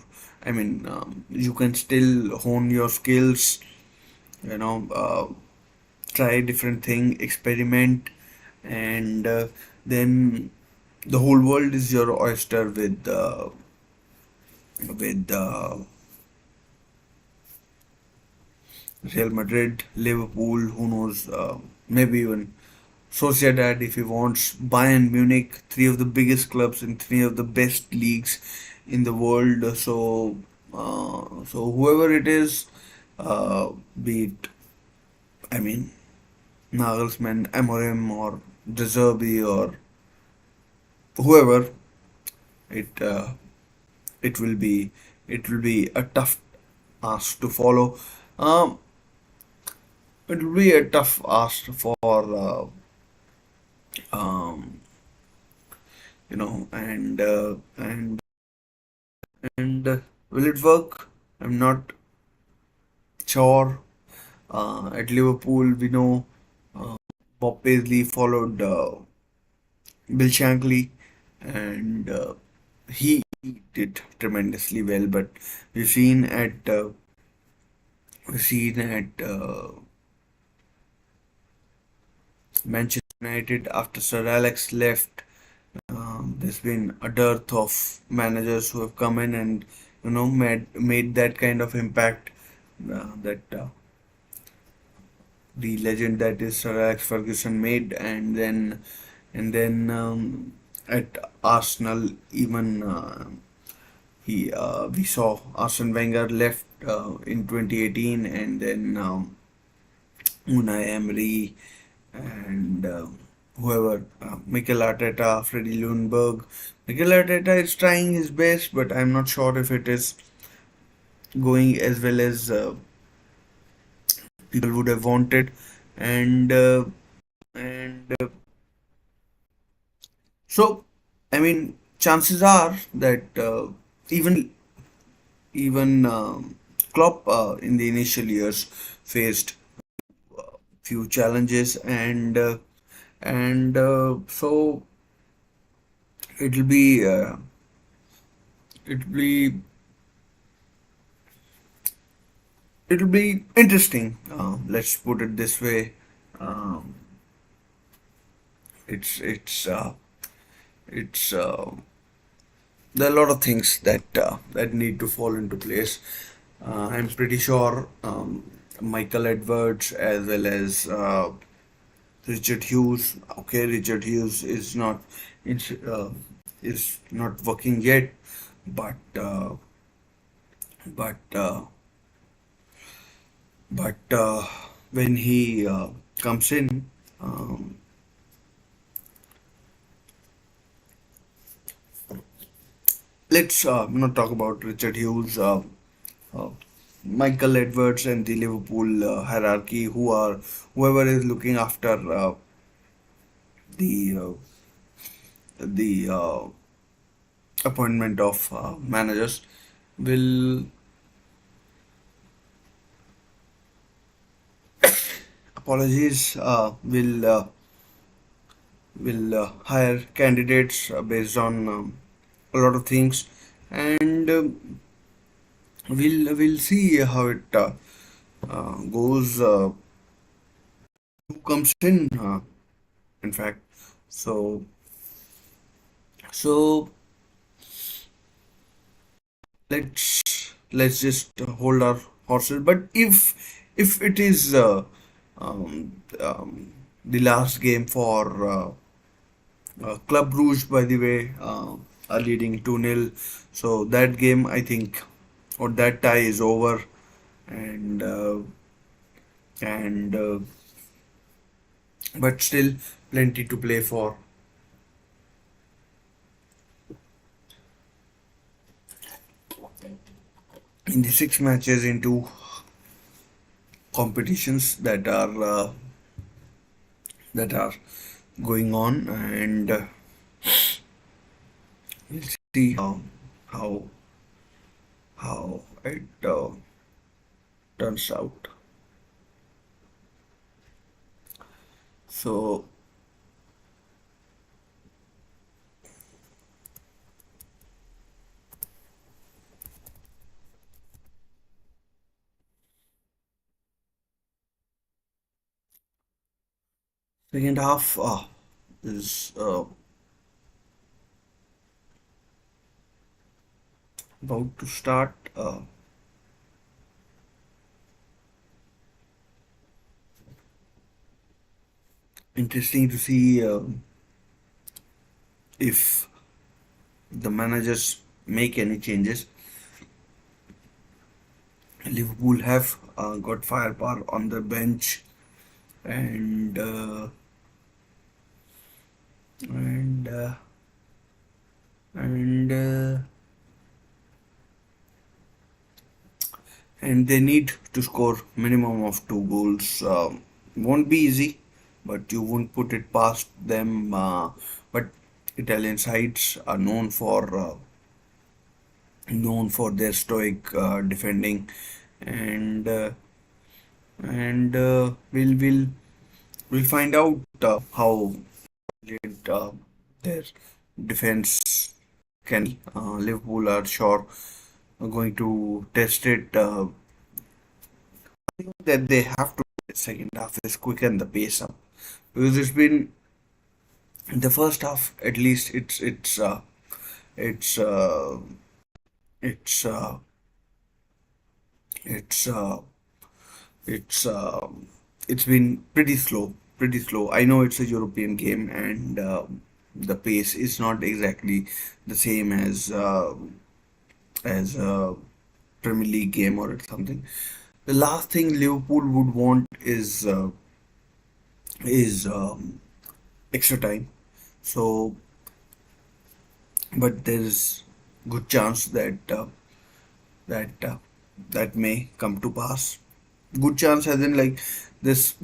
you can still hone your skills. You know, try different thing, experiment, and then the whole world is your oyster with Real Madrid, Liverpool, who knows, maybe even Sociedad if he wants, Bayern Munich, three of the biggest clubs in three of the best leagues in the world. So whoever it is, be it, I mean, Nagelsmann, Amorim, or De Zerbi, or whoever, it uh, it will be it will be a tough ask to follow. Um, it will be a tough ask for um, and will it work? I'm not sure. At Liverpool, we know Bob Paisley followed Bill Shankly, and he did tremendously well. But we've seen at uh, we've seen at Manchester United, after Sir Alex left, there's been a dearth of managers who have come in and made that kind of impact, that the legend that is Sir Alex Ferguson made. And then at Arsenal, even he we saw Arsene Wenger left in 2018, and then Unai Emery, and whoever, Mikel Arteta, Freddie Ljungberg. Mikel Arteta is trying his best, but I'm not sure if it is going as well as people would have wanted. And uh, and uh, so, I mean, chances are that even Klopp in the initial years faced few challenges, and so it'll be uh, it'll be it'll be interesting. Let's put it this way. Um, it's it's there are a lot of things that need to fall into place. I'm pretty sure Michael Edwards, as well as Richard Hughes. Okay, Richard Hughes uh, is not working yet, but uh, but uh, but when he comes in, um, let's not talk about Richard Hughes. Uh, Michael Edwards and the Liverpool hierarchy, whoever is looking after the the appointment of managers, will apologies will hire candidates based on a lot of things, and we'll see how it goes. Who comes in fact. So so let's just hold our horses. But if it is the last game for Club Rouge, by the way, are leading 2-0. So that game, I think, or that tie is over, and and but still plenty to play for. In the six matches into competitions that are going on, and we'll see how how it turns out. So second half is about to start. Interesting to see if the managers make any changes. Liverpool have got firepower on the bench, and and and and they need to score minimum of two goals. Won't be easy, but you won't put it past them. But Italian sides are known for their stoic defending, and we'll find out how brilliant their defense can be. Liverpool are sure going to test it. That they have to second half is quicken the pace up, because it's been in the first half at least it's it's it's it's it's been pretty slow. I know it's a European game, and the pace is not exactly the same as a Premier League game or something. The last thing Liverpool would want is extra time. So, but there is good chance that that may come to pass. Good chance, as in like this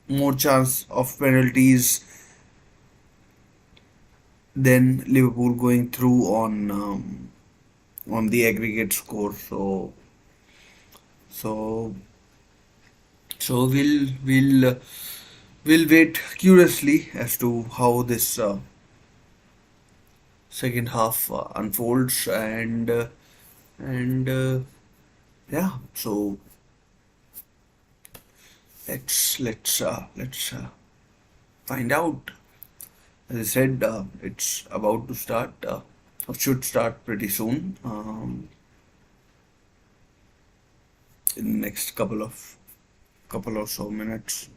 more chance of penalties than Liverpool going through on the aggregate score. So so we'll wait curiously as to how this second half unfolds, and yeah. So let's find out. As I said, it's about to start. Or should start pretty soon. In the next couple or so minutes.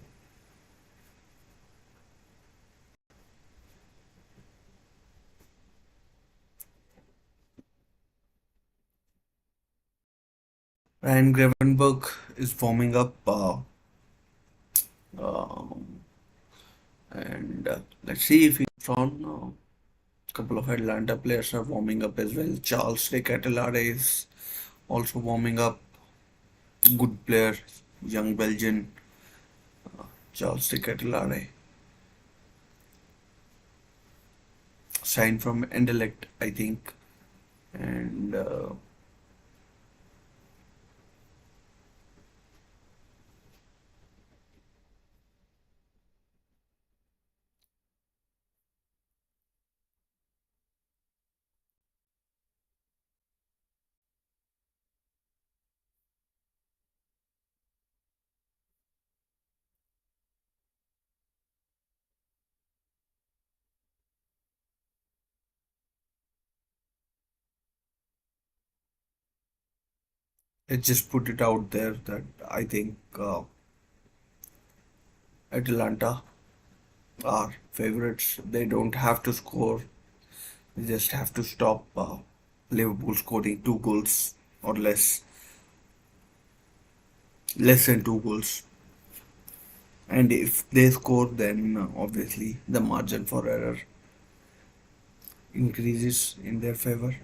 And Gravenberg is warming up, um, and let's see if he's on. Couple of Atlanta players are warming up as well. Charles de Catalare is also warming up. good player, young Belgian, Charles de Ketelaere, signed from Anderlecht, I think, and I just put it out there that I think Atalanta are favorites. They don't have to score; they just have to stop Liverpool scoring 2 goals or less than 2 goals. And if they score, then obviously the margin for error increases in their favor.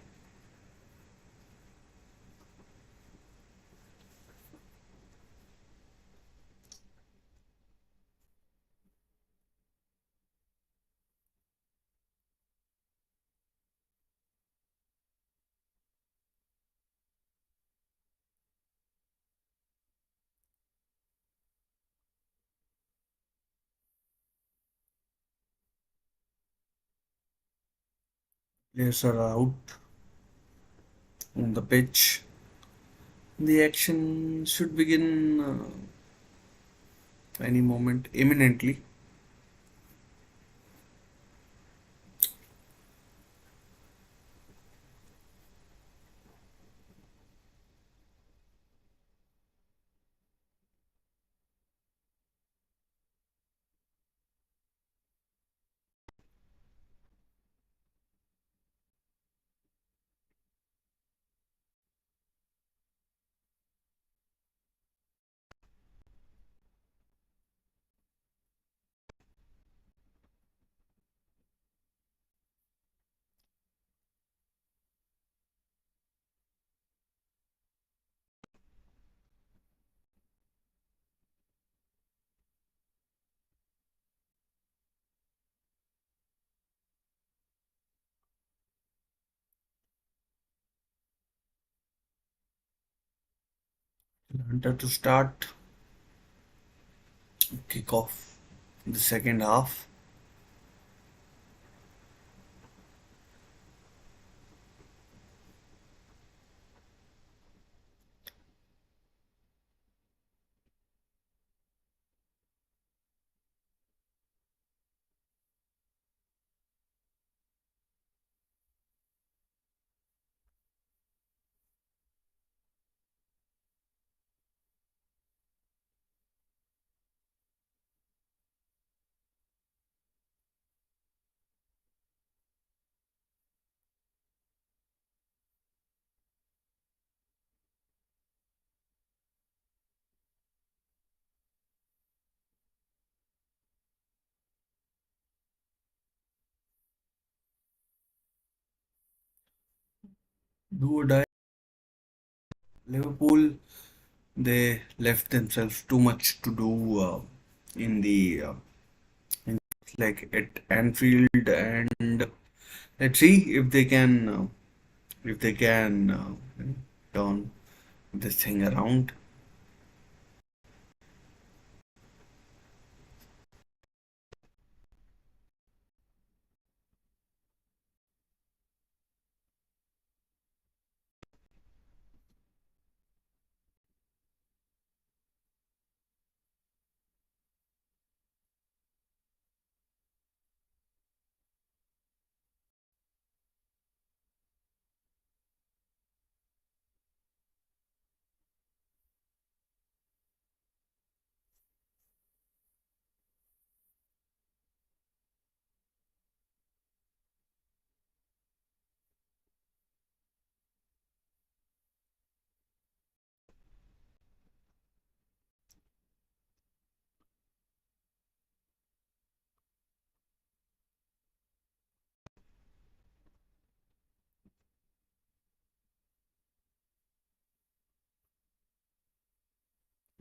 Players are out on the pitch. The action should begin any moment, imminently. Hunter to start, kick off the second half. Do or die. Liverpool, they left themselves too much to do in the in, like at Anfield, and let's see if they can turn this thing around.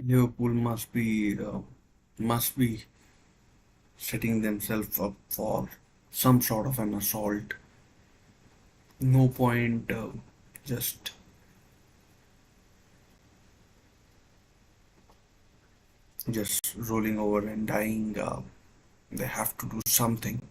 Liverpool must be setting themselves up for some sort of an assault. No point just just rolling over and dying. They have to do something.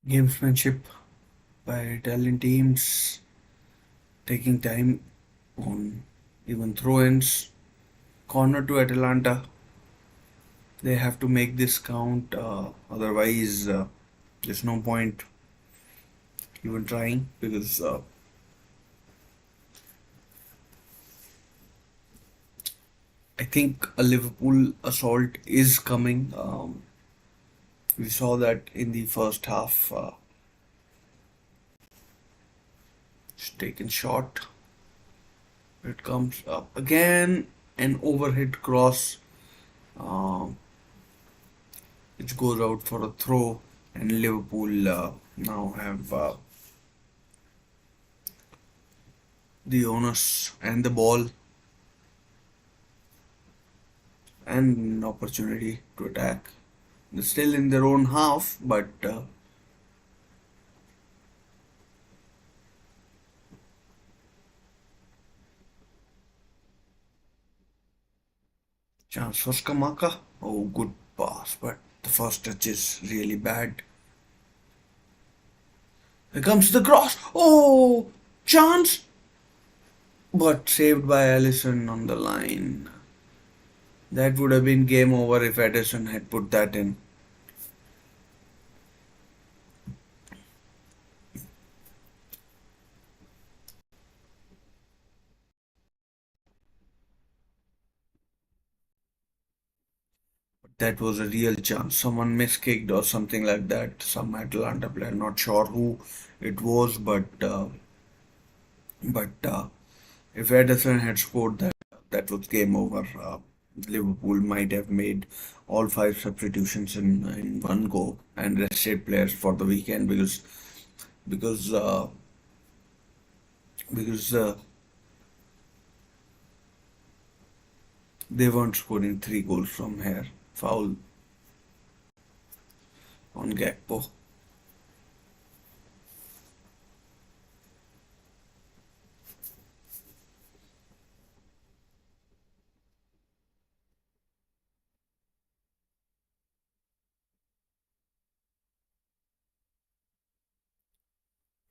Gamesmanship by Italian teams, taking time on even throw-ins. Corner to Atalanta. They have to make this count. Otherwise, there's no point even trying because I think a Liverpool assault is coming. We saw that in the first half. It's taken shot. It comes up again. An overhead cross, um, which goes out for a throw, and Liverpool now have the onus and the ball and an opportunity to attack. They're still in their own half, but chance for Skamaka. Oh, good pass, but the first touch is really bad. Here comes the cross. Oh, chance, but saved by Allison on the line. That would have been game over if Edison had put that in. That was a real chance. Someone miskicked or something like that. Some Atalanta player, not sure who it was, but if Ederson had scored that, that was game over. Liverpool might have made all five substitutions in one go and rested players for the weekend because uh, because they weren't scoring three goals from here. Foul on Gakpo.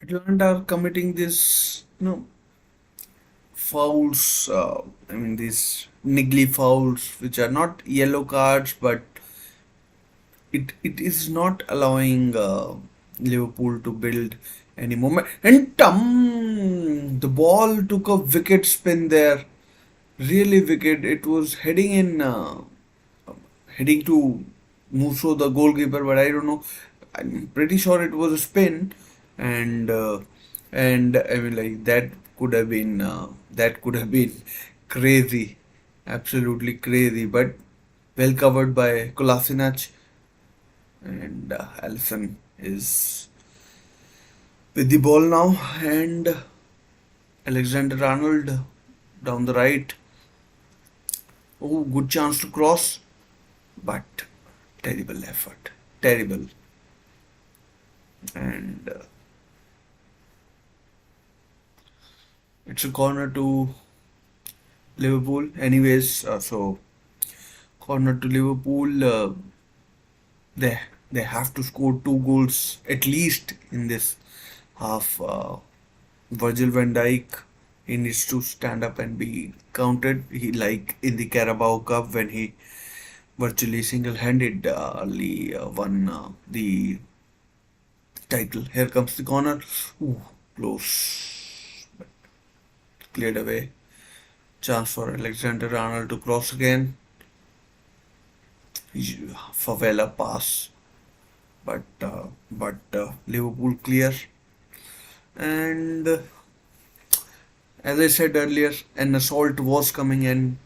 Atlanta are committing this, fouls. I mean, these niggly fouls, which are not yellow cards, but it is not allowing Liverpool to build any moment. And the ball took a wicked spin there. Really wicked. It was heading to Musso, the goalkeeper, but I don't know. I'm pretty sure it was a spin, and I mean like that could have been crazy, absolutely crazy. But well covered by Kolasinac, and Allison is with the ball now, and Alexander Arnold down the right. Oh, good chance to cross, but terrible effort, terrible, and it's a corner to Liverpool. Anyways, so corner to Liverpool. They they have to score two goals at least in this half. Virgil van Dijk, he needs to stand up and be counted. He like in the Carabao Cup when he virtually single-handedly won the title. Here comes the corner. Ooh, close, but cleared away. Chance for Alexander Arnold to cross again. favela pass, but Liverpool clear. And as I said earlier, an assault was coming in.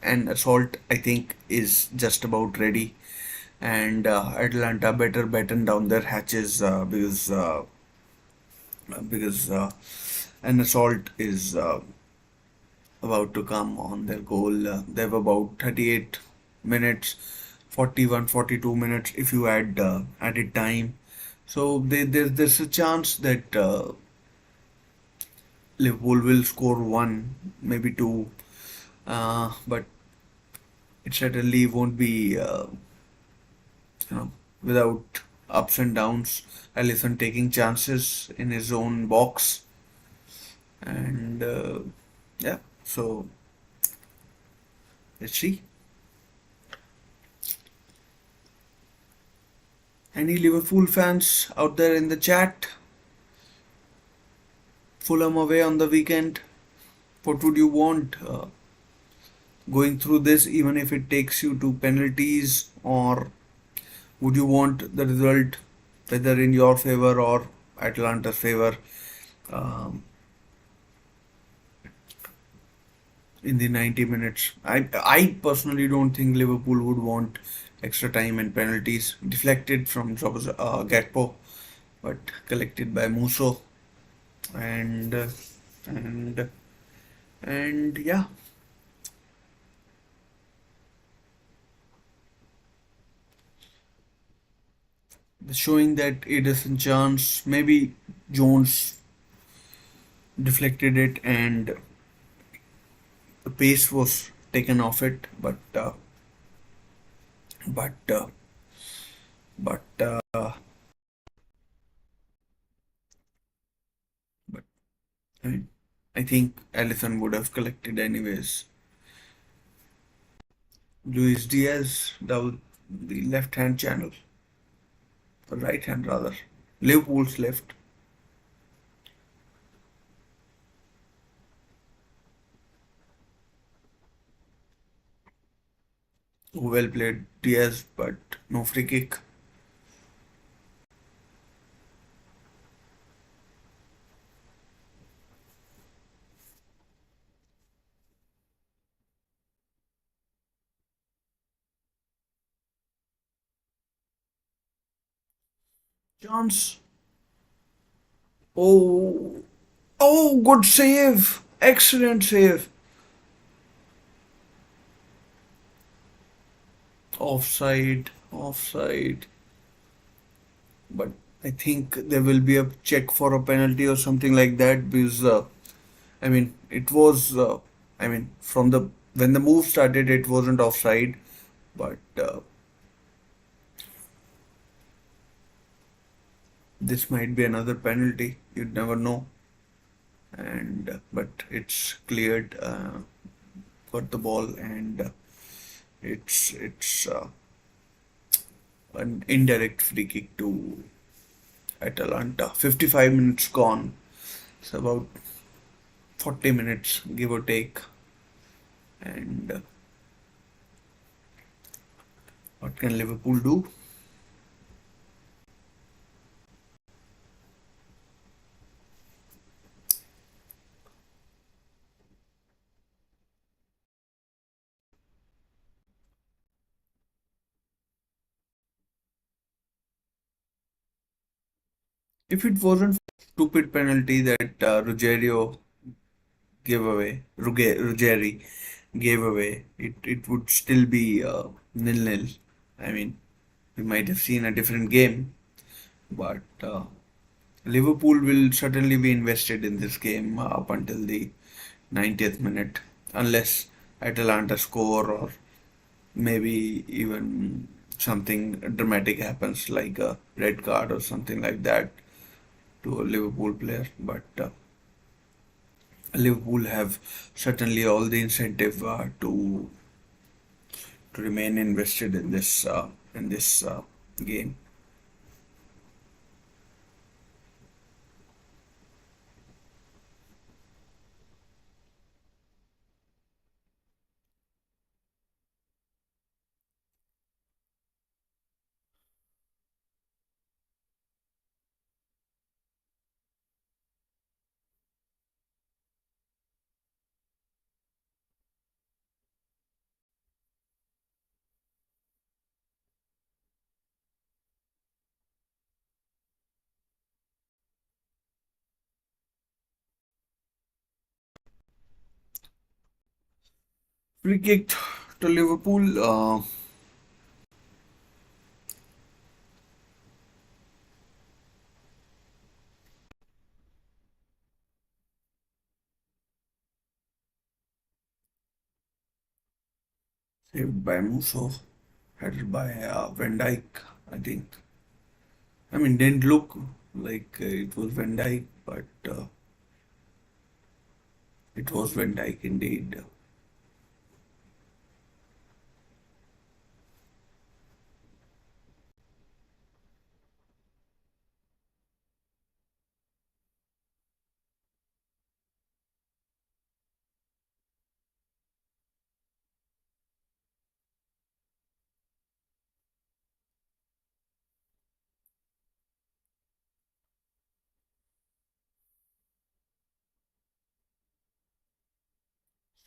An assault, I think, is just about ready. And Atlanta better batten down their hatches because an assault is about to come on their goal. They have about 38 minutes, 41, 42 minutes if you add added time. So there's a chance that Liverpool will score one, maybe two, but it certainly won't be you know without ups and downs. Alisson taking chances in his own box, and yeah. So let's see. Any Liverpool fans out there in the chat? Fulham away on the weekend. What would you want going through this, even if it takes you to penalties, or would you want the result, whether in your favor or Atlanta's favor, um, in the 90 minutes? I personally don't think Liverpool would want extra time and penalties deflected from Gatpo, but collected by Musso, and and and yeah, showing that Ederson chance, maybe Jones deflected it and the pace was taken off it, but but but I mean, I think Alisson would have collected anyways. Luis Diaz down the left hand channel, or right hand rather, Liverpool's left. Well played Diaz, but no free kick. Chance. Oh, oh, good save! Excellent save. Offside, offside. But I think there will be a check for a penalty or something like that because I mean it was I mean from the when the move started it wasn't offside, but this might be another penalty. You'd never know. And but it's cleared. Got the ball and it's an indirect free kick to Atalanta. 55 minutes gone. It's about 40 minutes, give or take. And what can Liverpool do? If it wasn't for stupid penalty that Ruggeri gave away, it would still be nil-nil. I mean, we might have seen a different game, but Liverpool will certainly be invested in this game up until the 90th minute, unless Atalanta score or maybe even something dramatic happens like a red card or something like that to a Liverpool player. But Liverpool have certainly all the incentive to remain invested in this game. Free kick to Liverpool. Saved by Musso, headed by Van Dijk, I think. I mean, didn't look like it was Van Dijk, but it was Van Dijk indeed.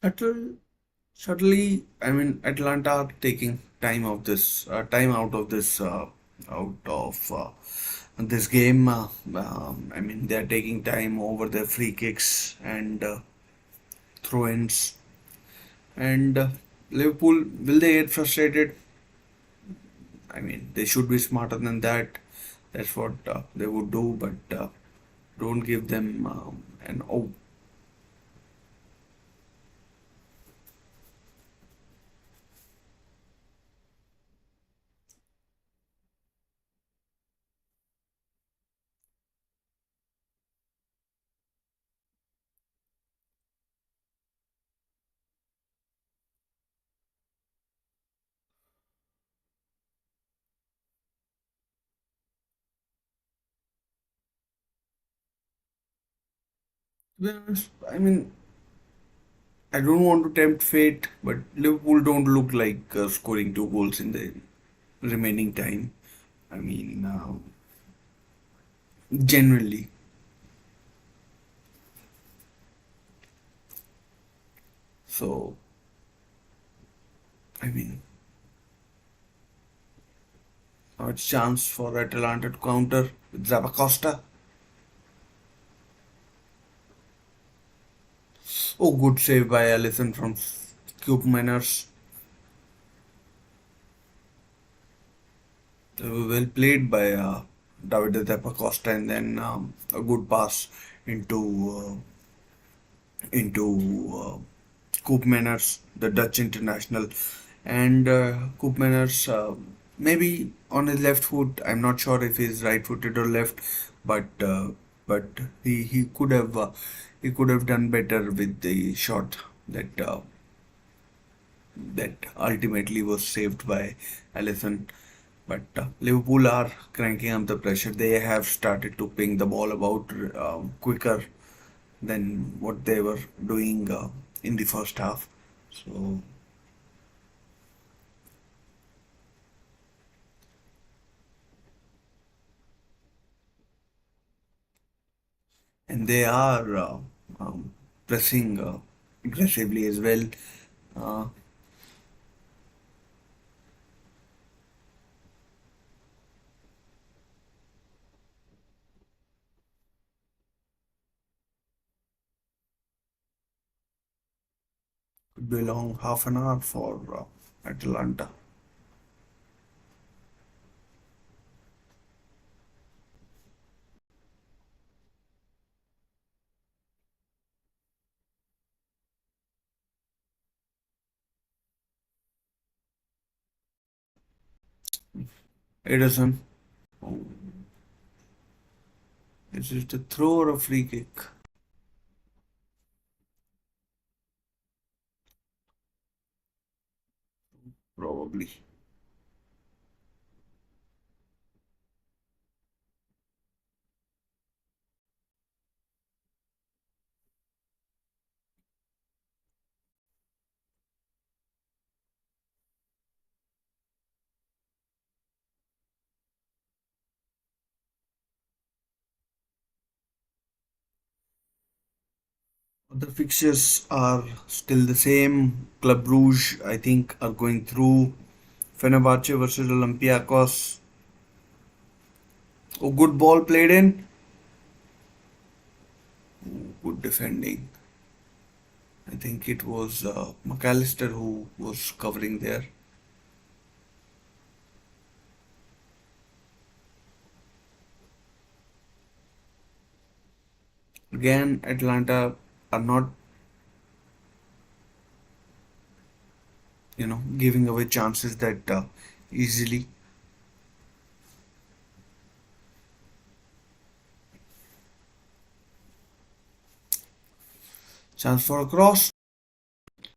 Subtle, subtly, I mean, Atlanta are taking time out of this game. I mean, they're taking time over their free kicks and throw-ins. And Liverpool, will they get frustrated? I mean, they should be smarter than that. That's what they would do, but don't give them an oh. To be honest, I mean, I don't want to tempt fate, but Liverpool don't look like scoring 2 goals in the remaining time. I mean, genuinely. So, I mean, now it's chance for Atalanta to counter with Zapacosta. Oh, good save by Allison from Cube Miners. Well played by David Zapacosta, and then a good pass into Koopmeiners, the Dutch international, and Koopmeiners maybe on his left foot. I'm not sure if he's right-footed or left, but but he could have done better with the shot that ultimately was saved by Alisson. But Liverpool are cranking up the pressure. They have started to ping the ball about quicker than what they were doing in the first half. So, and they are pressing aggressively as well. Uh, could be a long half an hour for Atalanta. Edison, oh, is it a throw or a free kick? Probably. The fixtures are still the same. Club Rouge, I think, are going through. Fenerbahce versus Olympiacos. Oh, good ball played in. Good defending. I think it was McAllister who was covering there. Again, Atlanta are not, giving away chances that easily. Chance for a cross.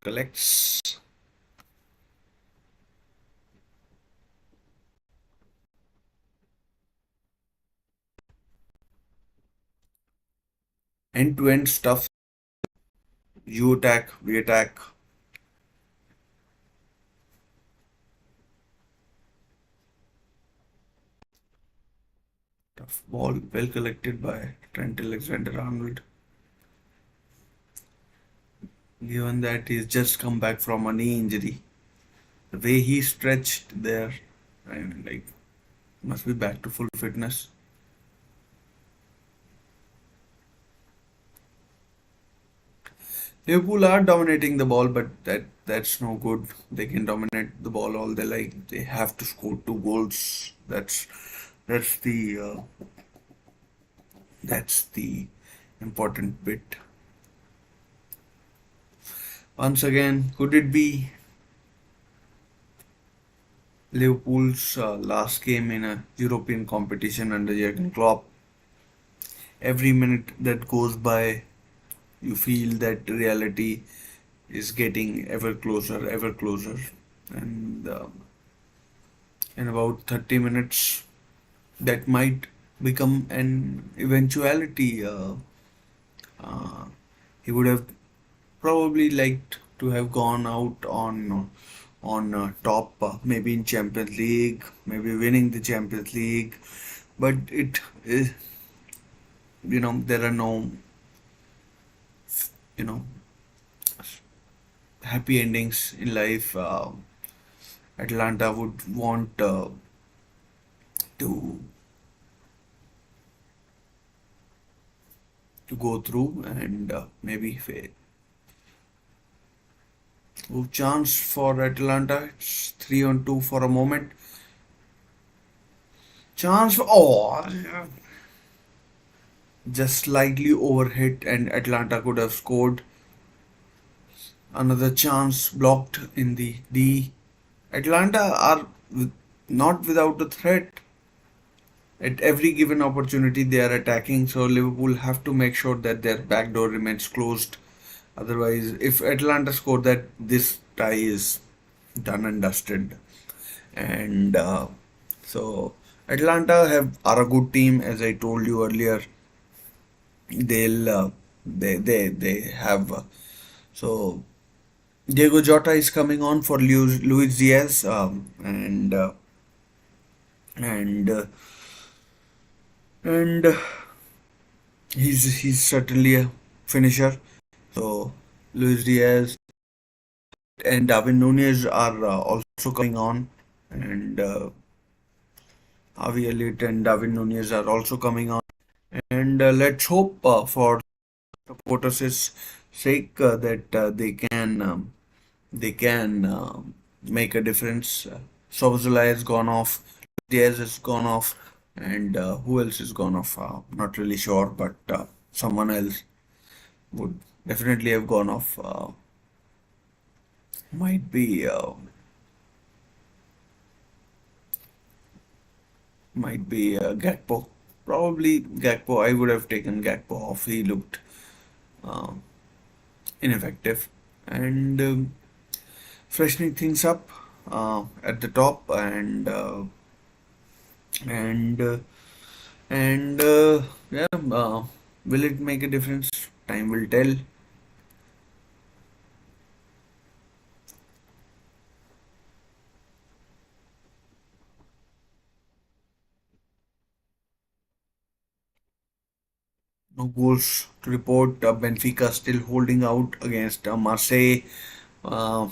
Collects. End-to-end stuff. You attack, we attack. Tough ball, well collected by Trent Alexander-Arnold. Given that he's just come back from a knee injury, the way he stretched there, I mean, like, must be back to full fitness. Liverpool are dominating the ball, but that's no good. They can dominate the ball all they like. They have to score two goals. That's the important bit. Once again, could it be Liverpool's last game in a European competition under Jurgen Klopp? Every minute that goes by, you feel that reality is getting ever closer, and in about 30 minutes, that might become an eventuality. Uh, he would have probably liked to have gone out on top, maybe in Champions League, maybe winning the Champions League, but it is, there are no, you know happy endings in life. Atlanta would want to go through and maybe fail. Oh, chance for Atlanta. It's 3-on-2 for a moment. Chance for, just slightly overhit and Atlanta could have scored. Another chance blocked in the D. Atlanta are not without a threat. At every given opportunity, they are attacking, so Liverpool have to make sure that their back door remains closed. Otherwise, if Atlanta score that, this tie is done and dusted. And so Atlanta are a good team, as I told you earlier. They'll they have so Diego Jota is coming on for Luis Diaz, and and he's certainly a finisher. So Luis Diaz and Darwin Nunez are also coming on, and Avi Elliott and Darwin Nunez are also coming on. And let's hope for supporters' sake that they can make a difference. Sobozlai has gone off, Diaz has gone off, and who else has gone off? Not really sure, but someone else would definitely have gone off. Might be Gakpo. Probably Gakpo. I would have taken Gakpo off. He looked uh, ineffective, and freshening things up at the top, and and yeah, will it make a difference? Time will tell. No goals to report. Benfica still holding out against Marseille. Uh,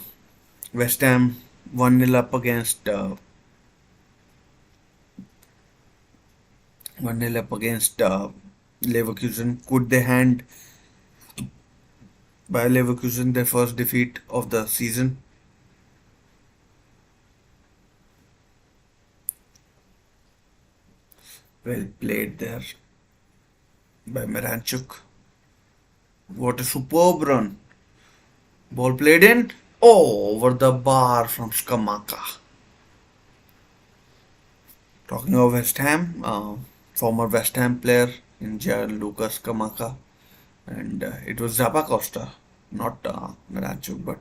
West Ham 1-0 up against 1-0 up against Leverkusen. Could they hand by Leverkusen, their first defeat of the season. Well played there by Miranchuk. What a superb run. Ball played in. Oh, over the bar from Skamaka. Talking of West Ham, former West Ham player in Gianluca Scamacca, and it was Zappacosta, not Miranchuk, but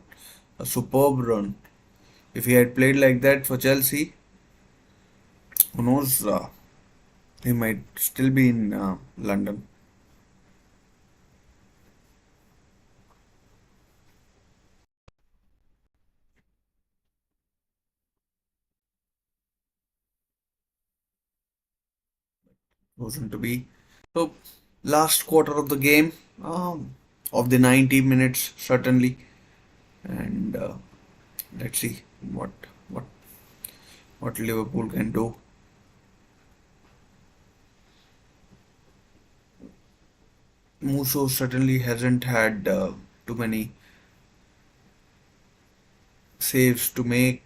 a superb run. If he had played like that for Chelsea, who knows, he might still be in London. Wasn't to be. So, last quarter of the game, of the 90 minutes, certainly, and let's see what what Liverpool can do. Musso certainly hasn't had too many saves to make.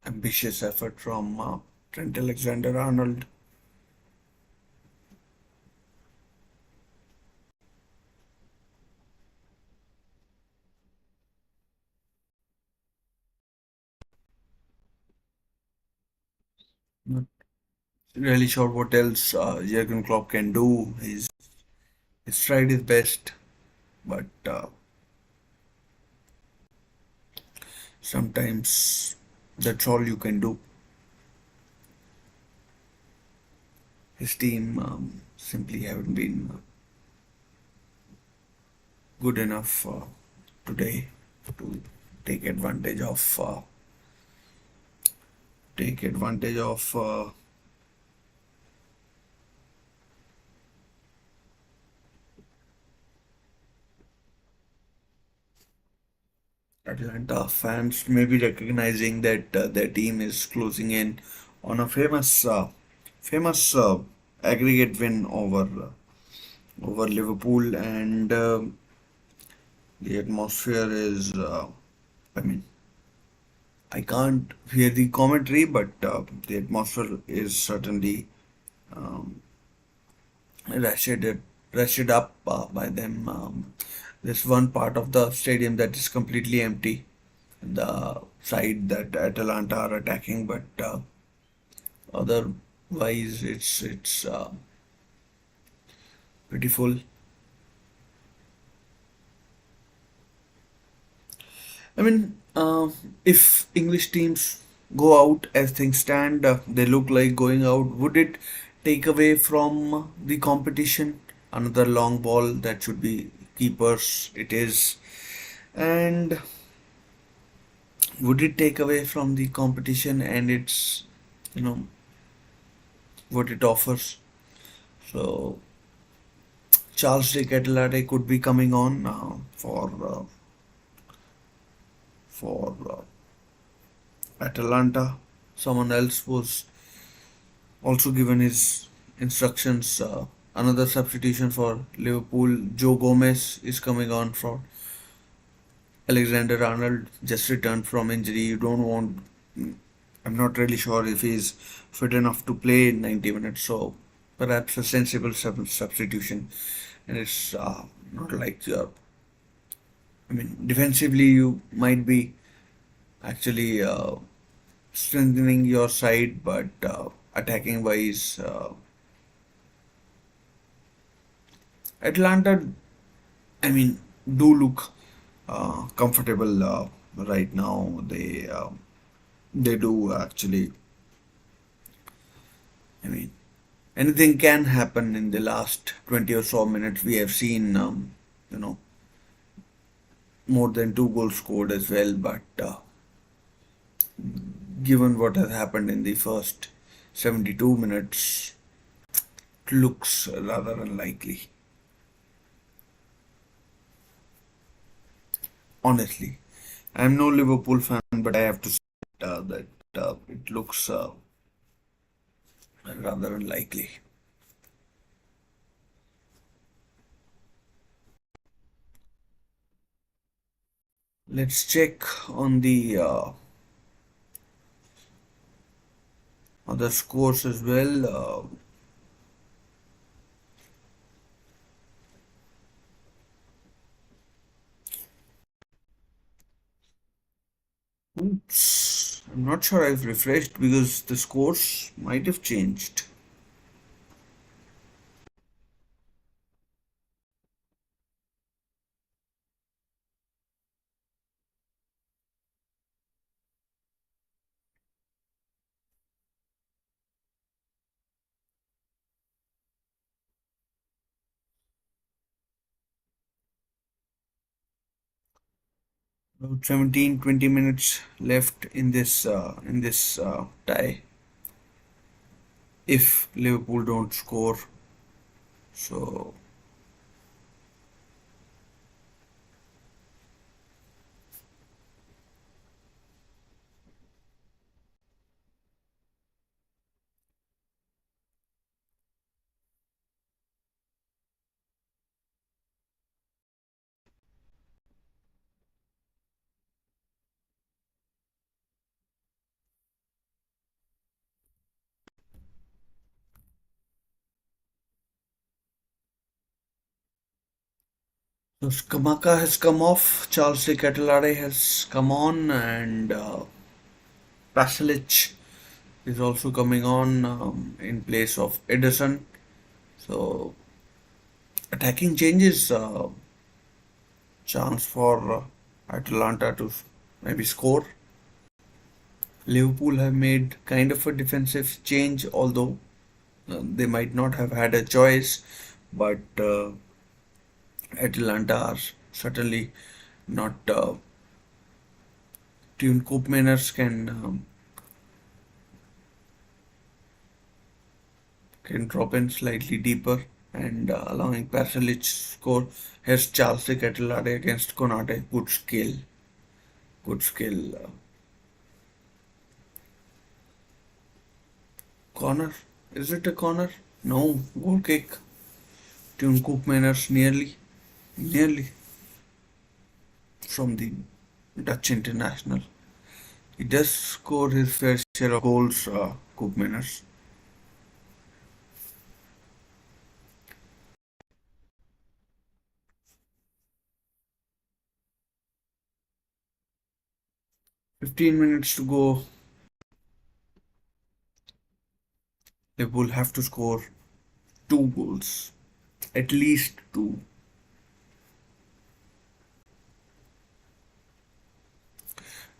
Ambitious effort from Trent Alexander-Arnold. Not really sure what else Jurgen Klopp can do. He's tried his best, but sometimes that's all you can do. His team simply haven't been good enough today to take advantage of take advantage of Atlanta fans maybe recognizing that their team is closing in on a famous aggregate win over Liverpool, and the atmosphere is. I mean, I can't hear the commentary, but the atmosphere is certainly um, ratcheted ratcheted up by them. There's one part of the stadium that is completely empty, the side that Atalanta are attacking, but otherwise it's pretty full. I mean, if English teams go out as things stand, they look like going out. Would it take away from the competition? Another long ball that should be keepers. It is, and would it take away from the competition and its, you know, what it offers? So Charles de Ketelare could be coming on for Atalanta. Someone else was also given his instructions. Another substitution for Liverpool, Joe Gomez is coming on for Alexander Arnold. Just returned from injury. You don't want. I'm not really sure if he's fit enough to play in 90 minutes. So perhaps a sensible substitution. And it's not like I mean, defensively you might be actually strengthening your side, but attacking wise, Atlanta, I mean, do look comfortable right now. They do actually. I mean, anything can happen in the last 20 or so minutes. We have seen. you know, more than two goals scored as well. But given what has happened in the first 72 minutes, it looks rather unlikely. Honestly, I'm no Liverpool fan, but I have to say that it looks rather unlikely. Let's check on the other scores as well. Oops, I'm not sure I've refreshed because the scores might have changed. About 17, 20 minutes left in this tie. If Liverpool don't score, so so Skamaka has come off, Charles de Ketelare has come on, and Pasalic is also coming on in place of Edison. So attacking changes, chance for Atalanta to maybe score. Liverpool have made kind of a defensive change, although they might not have had a choice, but Atalanta are certainly not. Tune Koopmeiners can drop in slightly deeper and allowing Pasalic score. Here's Charles de Ketelare against Konate. Good skill. Good skill. Corner. Is it a corner? No. Goal kick. Tune Koopmeiners nearly from the Dutch international. He does score his fair share of goals, Koopmeiners. 15 minutes to go. Liverpool have to score two goals. At least two.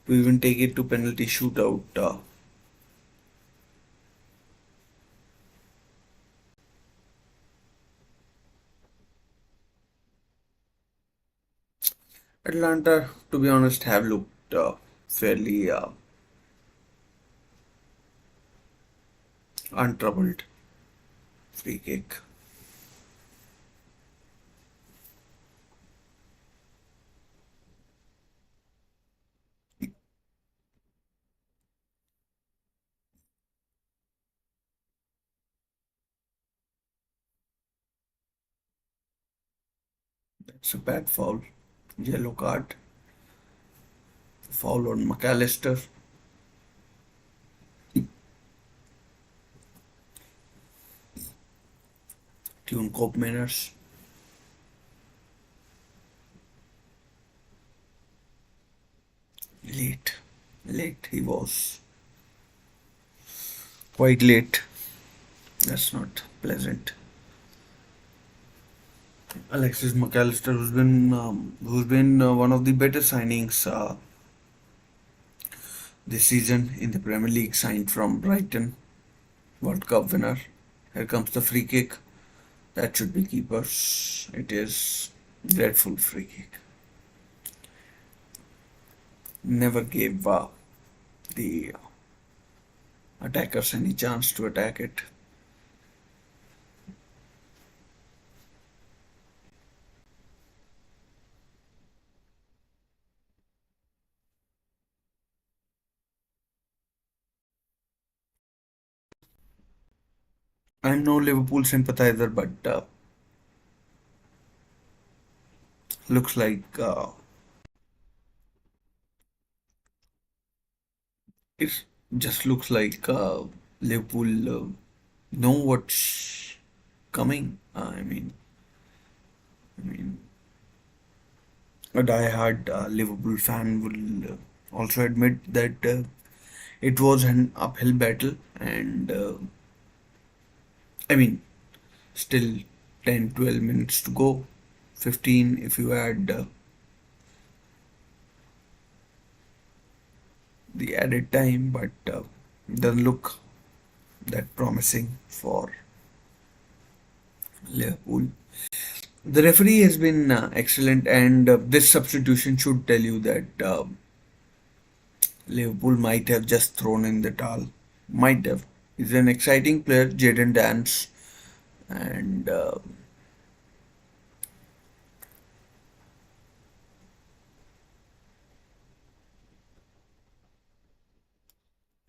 To even take it to penalty shootout. Atlanta, to be honest, have looked fairly untroubled. Free kick. That's a bad foul. Yellow card. Foul on McAllister. Tune Cope Manners. Late. Late he was. Quite late. That's not pleasant. Alexis McAllister, who's been one of the better signings this season in the Premier League, signed from Brighton, World Cup winner. Here comes the free kick. That should be keepers. It is. Dreadful free kick. Never gave the attackers any chance to attack it. I'm no Liverpool sympathizer, but looks like it just looks like Liverpool know what's coming. I mean, a die-hard Liverpool fan will also admit that it was an uphill battle, and I mean, still 10, 12 minutes to go, 15 if you add the added time, but doesn't look that promising for Liverpool. The referee has been excellent, and this substitution should tell you that Liverpool might have just thrown in the towel. Might have. He's an exciting player, Jaden Dance, and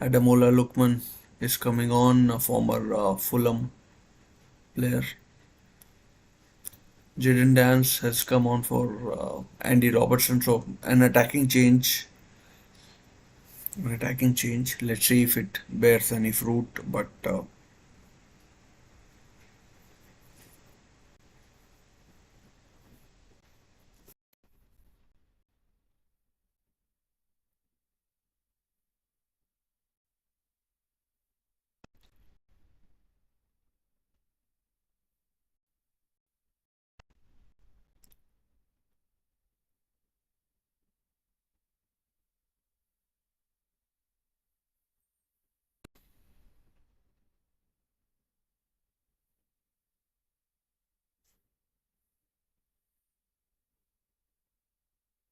Adamola Lookman is coming on, a former Fulham player. Jaden Dance has come on for Andy Robertson, so an attacking change. An attacking change. Let's see if it bears any fruit. But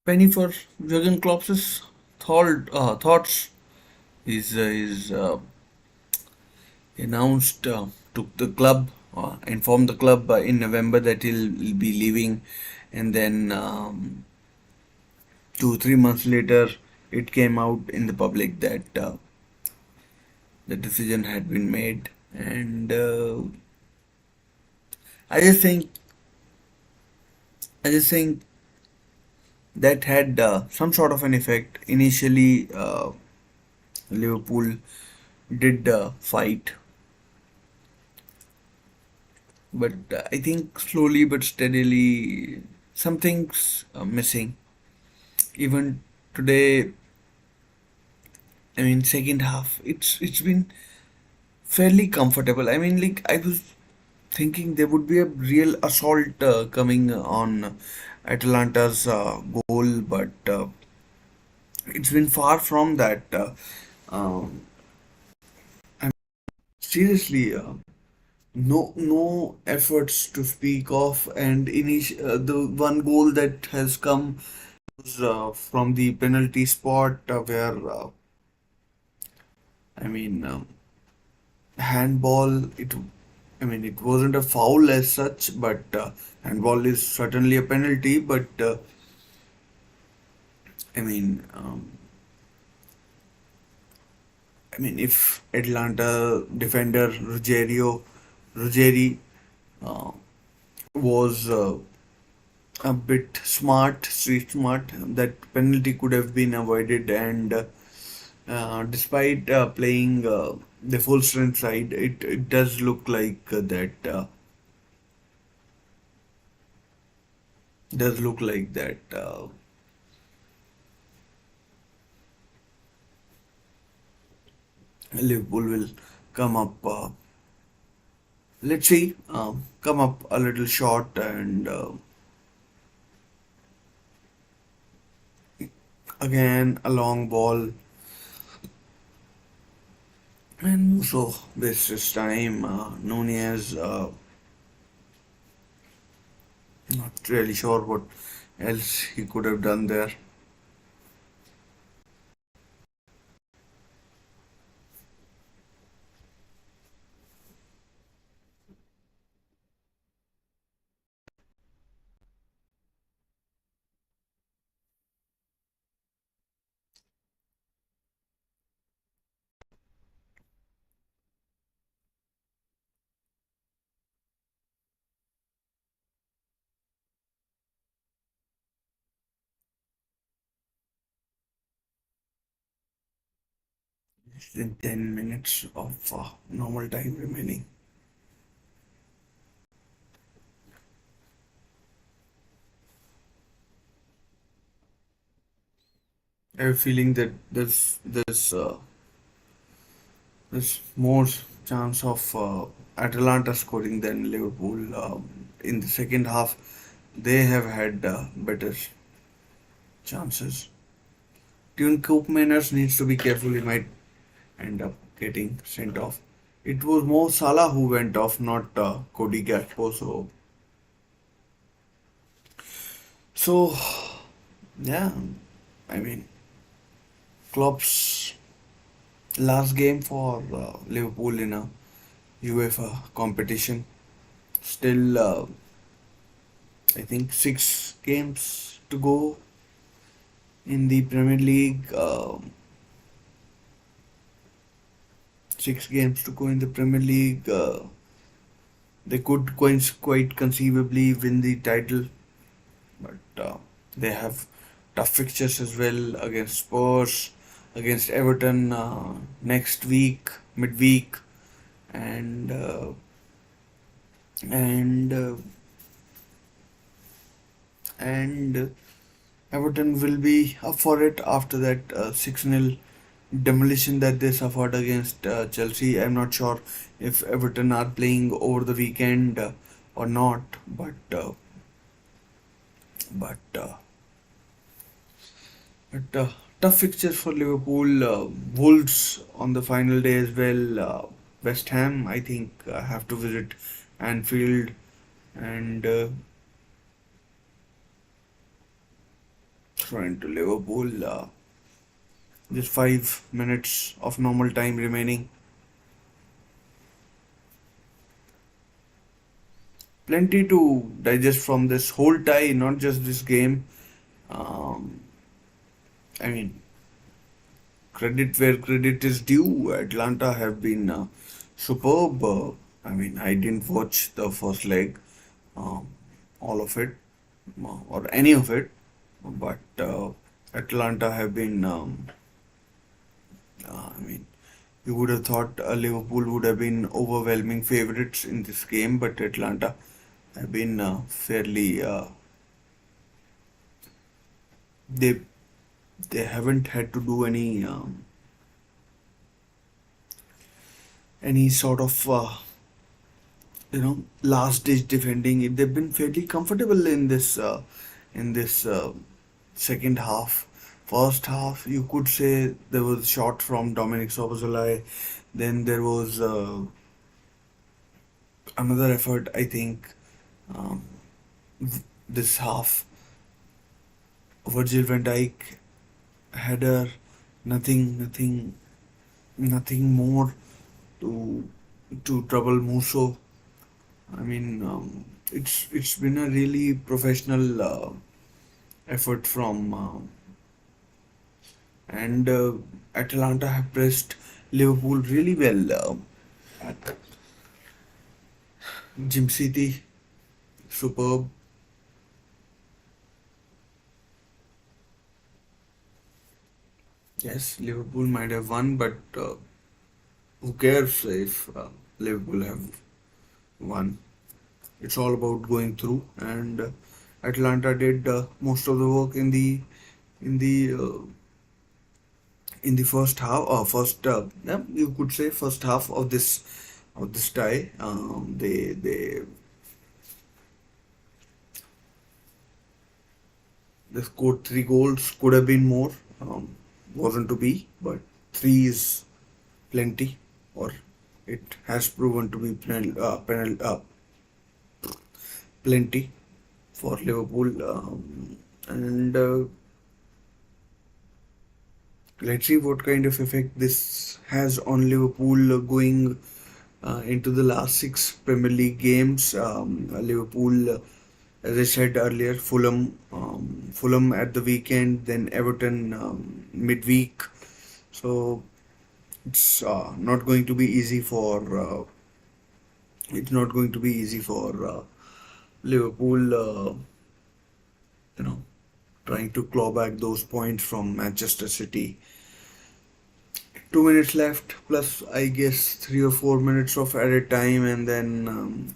20 for Jurgen Klopp's thoughts. He's announced to the club, informed the club in November that he'll be leaving, and then 2 3 months later, it came out in the public that the decision had been made, and I just think I just think that had some sort of an effect. Initially, Liverpool did fight, but I think slowly but steadily something's missing. Even today, I mean, second half, it's been fairly comfortable. I mean, like I was thinking there would be a real assault coming on Atalanta's goal, but it's been far from that. Um, I'm seriously, no efforts to speak of, and the one goal that has come was from the penalty spot where I mean handball. It wasn't a foul as such, but handball is certainly a penalty. But I mean, if Atlanta defender Ruggeri uh, was a bit street smart, that penalty could have been avoided. And despite playing the full strength side, it does look like that Liverpool will come up. Let's see, come up a little short, and again a long ball, and Musso wastes his time. Nunez Not really sure what else he could have done there. Less than 10 minutes of normal time remaining. I have a feeling that there's more chance of Atalanta scoring than Liverpool in the second half. They have had better chances. Tune Coop Manners needs to be careful. He might end up getting sent off. It was Mo Salah who went off, not Cody Gakpo. So yeah, I mean Klopp's last game for Liverpool in a UEFA competition. Still, I think 6 games to go in the Premier League. 6 games to go in the Premier League. They could quite conceivably win the title, but they have tough fixtures as well against Spurs, against Everton next week, midweek, and and uh, and Everton will be up for it after that 6-0 demolition that they suffered against Chelsea. I'm not sure if Everton are playing over the weekend or not, but tough fixtures for Liverpool. Wolves on the final day as well. West Ham, I think, have to visit Anfield, and throw into Liverpool. Just 5 minutes of normal time remaining. Plenty to digest from this whole tie, not just this game. Um, I mean, credit where credit is due. Atlanta have been superb. I mean, I didn't watch the first leg, um, all of it, or any of it, but Atlanta have been. I mean, you would have thought Liverpool would have been overwhelming favorites in this game, but Atlanta have been fairly. They they haven't had to do any sort of last ditch defending. They've been fairly comfortable in this second half. First half, you could say there was a shot from Dominic Szoboszlai. Then there was another effort, I think, um, this half. Virgil van Dijk header, nothing more to trouble Musso. I mean, it's been a really professional effort from and Atalanta have pressed Liverpool really well. At Jim City, superb. Yes, Liverpool might have won, but who cares if Liverpool have won? It's all about going through, and Atlanta did most of the work in the uh, in the first half. First, yeah, you could say first half of this tie. They scored 3 goals. Could have been more. Wasn't to be, but three is plenty, or it has proven to be plenty for Liverpool. And let's see what kind of effect this has on Liverpool going into the last six Premier League games. Liverpool, as I said earlier, Fulham at the weekend, then Everton midweek. So it's not going to be easy for Liverpool. You know, trying to claw back those points from Manchester City. 2 minutes left, plus I guess 3 or 4 minutes of added time, and then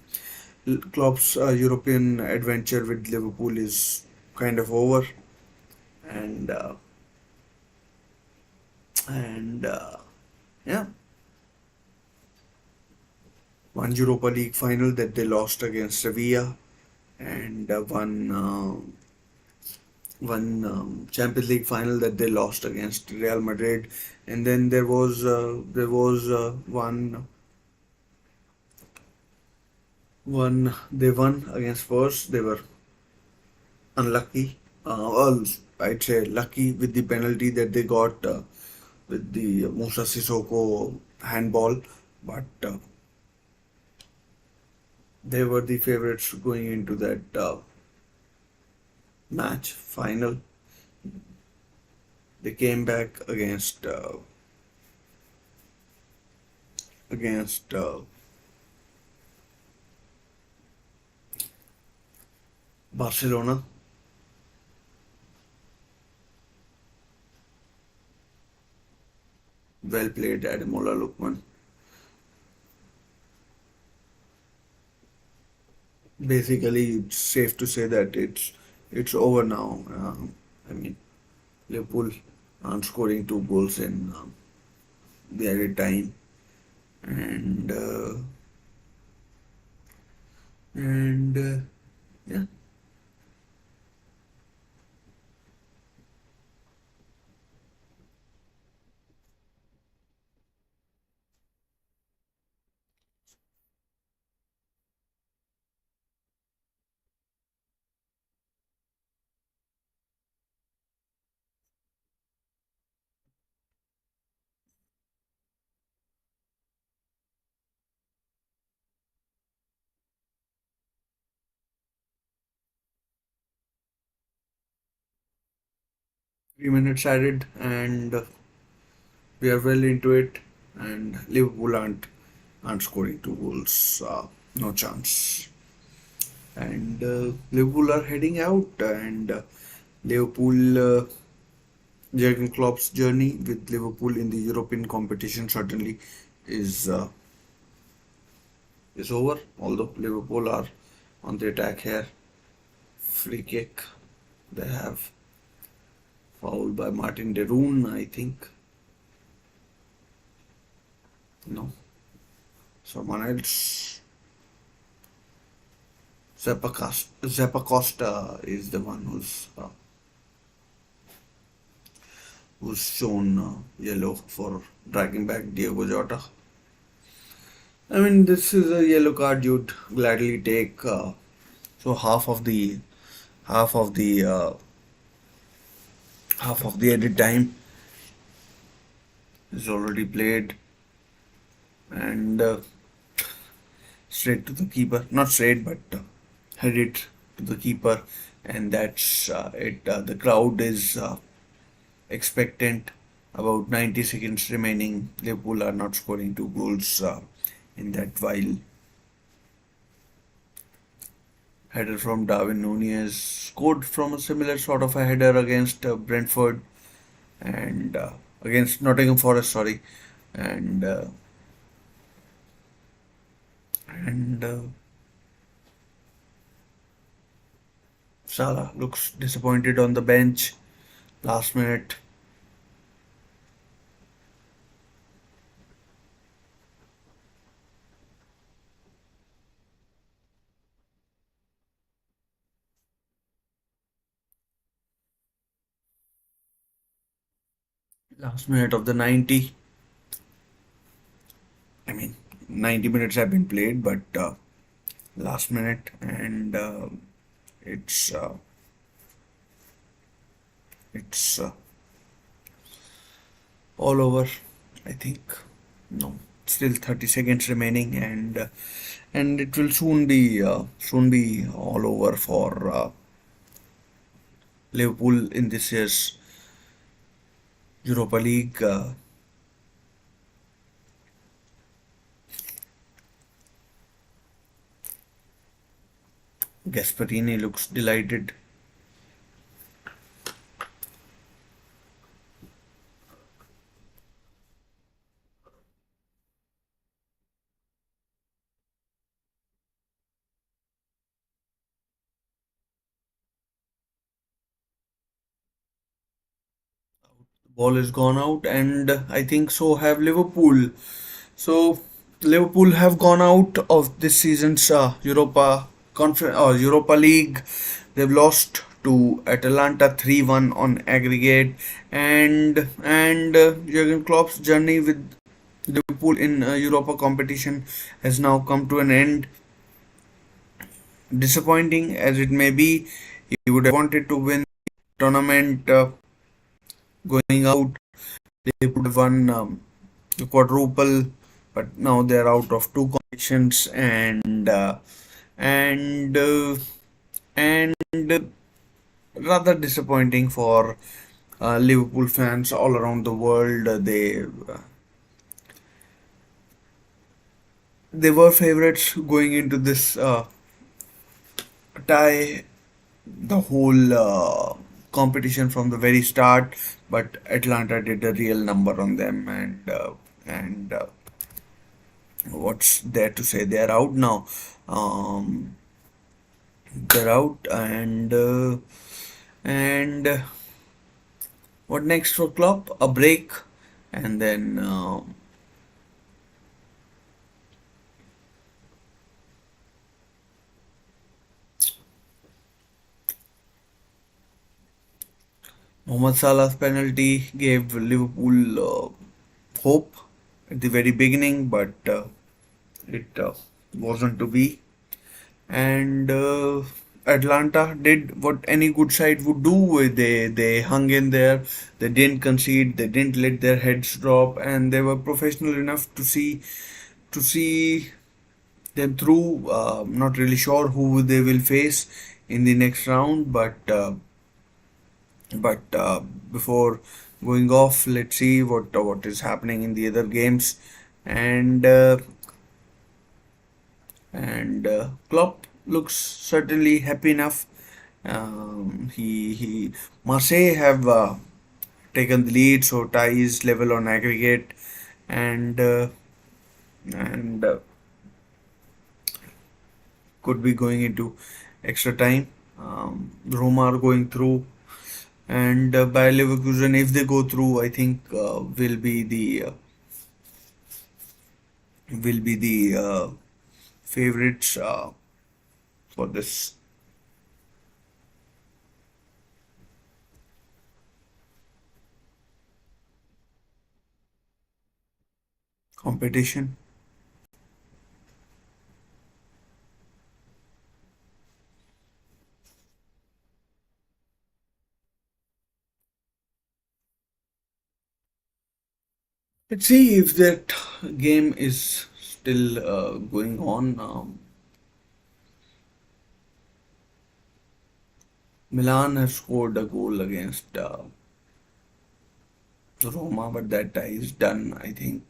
Klopp's European adventure with Liverpool is kind of over, and and yeah, one Europa League final that they lost against Sevilla, and one Champions League final that they lost against Real Madrid, and then there was one they won against Spurs. They were unlucky. Well, I'd say lucky with the penalty that they got with the Musa Sissoko handball, but they were the favorites going into that match final. They came back against Barcelona. Well played, Ademola Lookman. Basically, it's safe to say that it's over now. I mean, Liverpool aren't scoring two goals in the added time, and and yeah, three minutes added, and we are well into it. And Liverpool aren't scoring two goals. No chance. And Liverpool are heading out, and Liverpool. Jurgen Klopp's journey with Liverpool in the European competition certainly is uh, is over. Although Liverpool are on the attack here, free kick they have fouled by Martin de Roon, I think. No, someone else. Zappacosta is the one who's shown yellow for dragging back Diego Jota. I mean, this is a yellow card you'd gladly take. So half of the uh, half of the added time is already played, and straight to the keeper. Not straight, but headed to the keeper, and that's it. The crowd is expectant. About 90 seconds remaining. Liverpool are not scoring two goals in that while. Header from Darwin Nunez scored from a similar sort of a header against Brentford and against Nottingham Forest, sorry, and and Salah looks disappointed on the bench last minute. Last minute of the 90. I mean, 90 minutes have been played, but last minute, and It's uh, it's all over, I think. No, still 30 seconds remaining, and it will soon be all over for Liverpool in this year's Europa League. Gasparini looks delighted. Ball is gone out, and I think so have Liverpool. So Liverpool have gone out of this season's Europa League. They've lost to Atalanta 3-1 on aggregate, and Jurgen Klopp's journey with Liverpool in Europa competition has now come to an end. Disappointing as it may be, he would have wanted to win the tournament going out. They would have won the quadruple, but now they're out of two competitions, and and rather disappointing for Liverpool fans all around the world. They were favorites going into this tie the whole competition from the very start, but Atlanta did a real number on them, and what's there to say? They're out now. Um, they're out, and what next for Klopp? A break, and then Mohamed Salah's penalty gave Liverpool hope at the very beginning, but it wasn't to be. And Atlanta did what any good side would do. They hung in there. They didn't concede. They didn't let their heads drop, and they were professional enough to see them through. Not really sure who they will face in the next round, but before going off, let's see what is happening in the other games, and Klopp looks certainly happy enough. He Marseille have taken the lead, so tie is level on aggregate, and and could be going into extra time. Roma are going through, and by Leverkusen, if they go through, I think will be the favorites for this competition. Let's see if that game is still going on. Milan have scored a goal against Roma, but that tie is done, I think.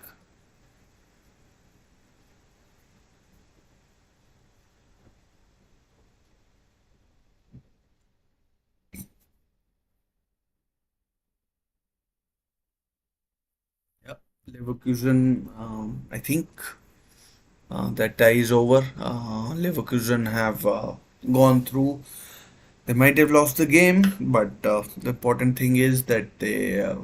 Yep. Leverkusen, I think that tie is over. Leverkusen have gone through. They might have lost the game, but the important thing is that they're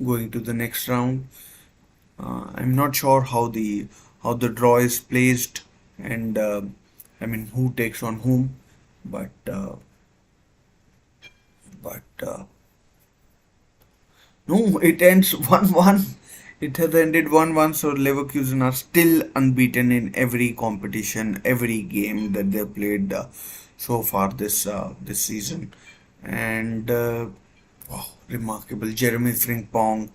going to the next round. I'm not sure how the draw is placed, and I mean who takes on whom, but but no, it ends 1-1. It has ended 1-1, so Leverkusen are still unbeaten in every competition, every game that they've played so far this season. And wow, remarkable. Jeremy Frimpong,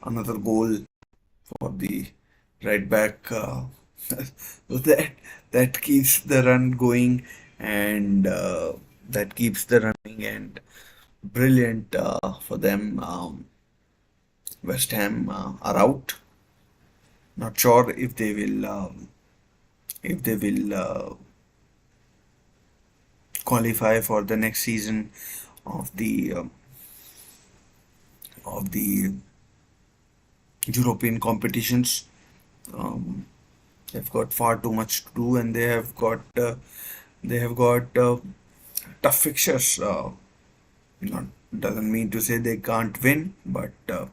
another goal for the right back. That that keeps the run going, and that keeps the running, and brilliant for them. West Ham are out. Not sure if they will qualify for the next season of the European competitions. Um, they've got far too much to do, and they have got tough fixtures. Not doesn't mean to say they can't win, but uh,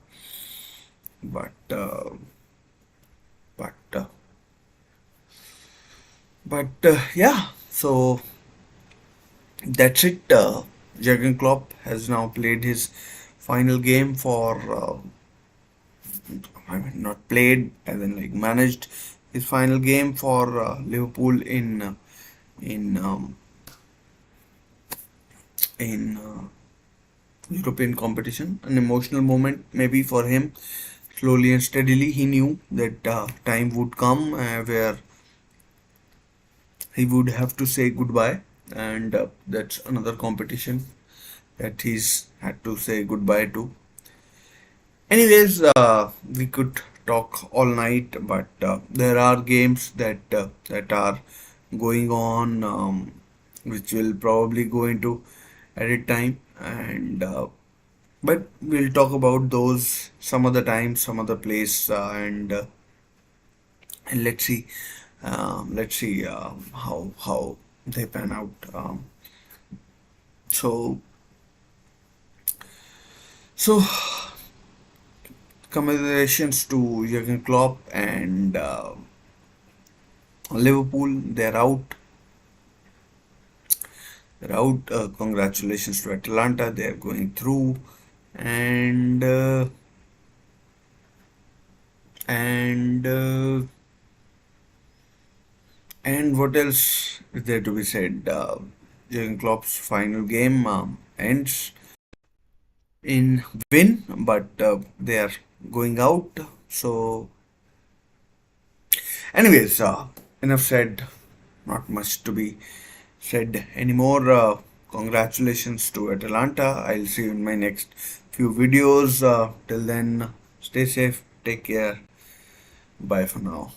but yeah. So that's it. Jurgen Klopp has now played his final game for. I mean, not played, as in like managed his final game for Liverpool in in European competition. An emotional moment, maybe for him. Slowly and steadily, he knew that time would come where he would have to say goodbye, and that's another competition that he's had to say goodbye to. Anyways, we could talk all night, but there are games that are going on, which will probably go into edit time, and but we'll talk about those some other time, some other place, and let's see how they pan out. So so congratulations to Jurgen Klopp and Liverpool. They're out. Congratulations to Atalanta. They're going through, and and uh, and what else is there to be said? Jurgen Klopp's final game ends in win, but they are going out. So, anyways, enough said. Not much to be said anymore. Congratulations to Atalanta. I'll see you in my next few videos. Till then, stay safe, take care. Bye for now.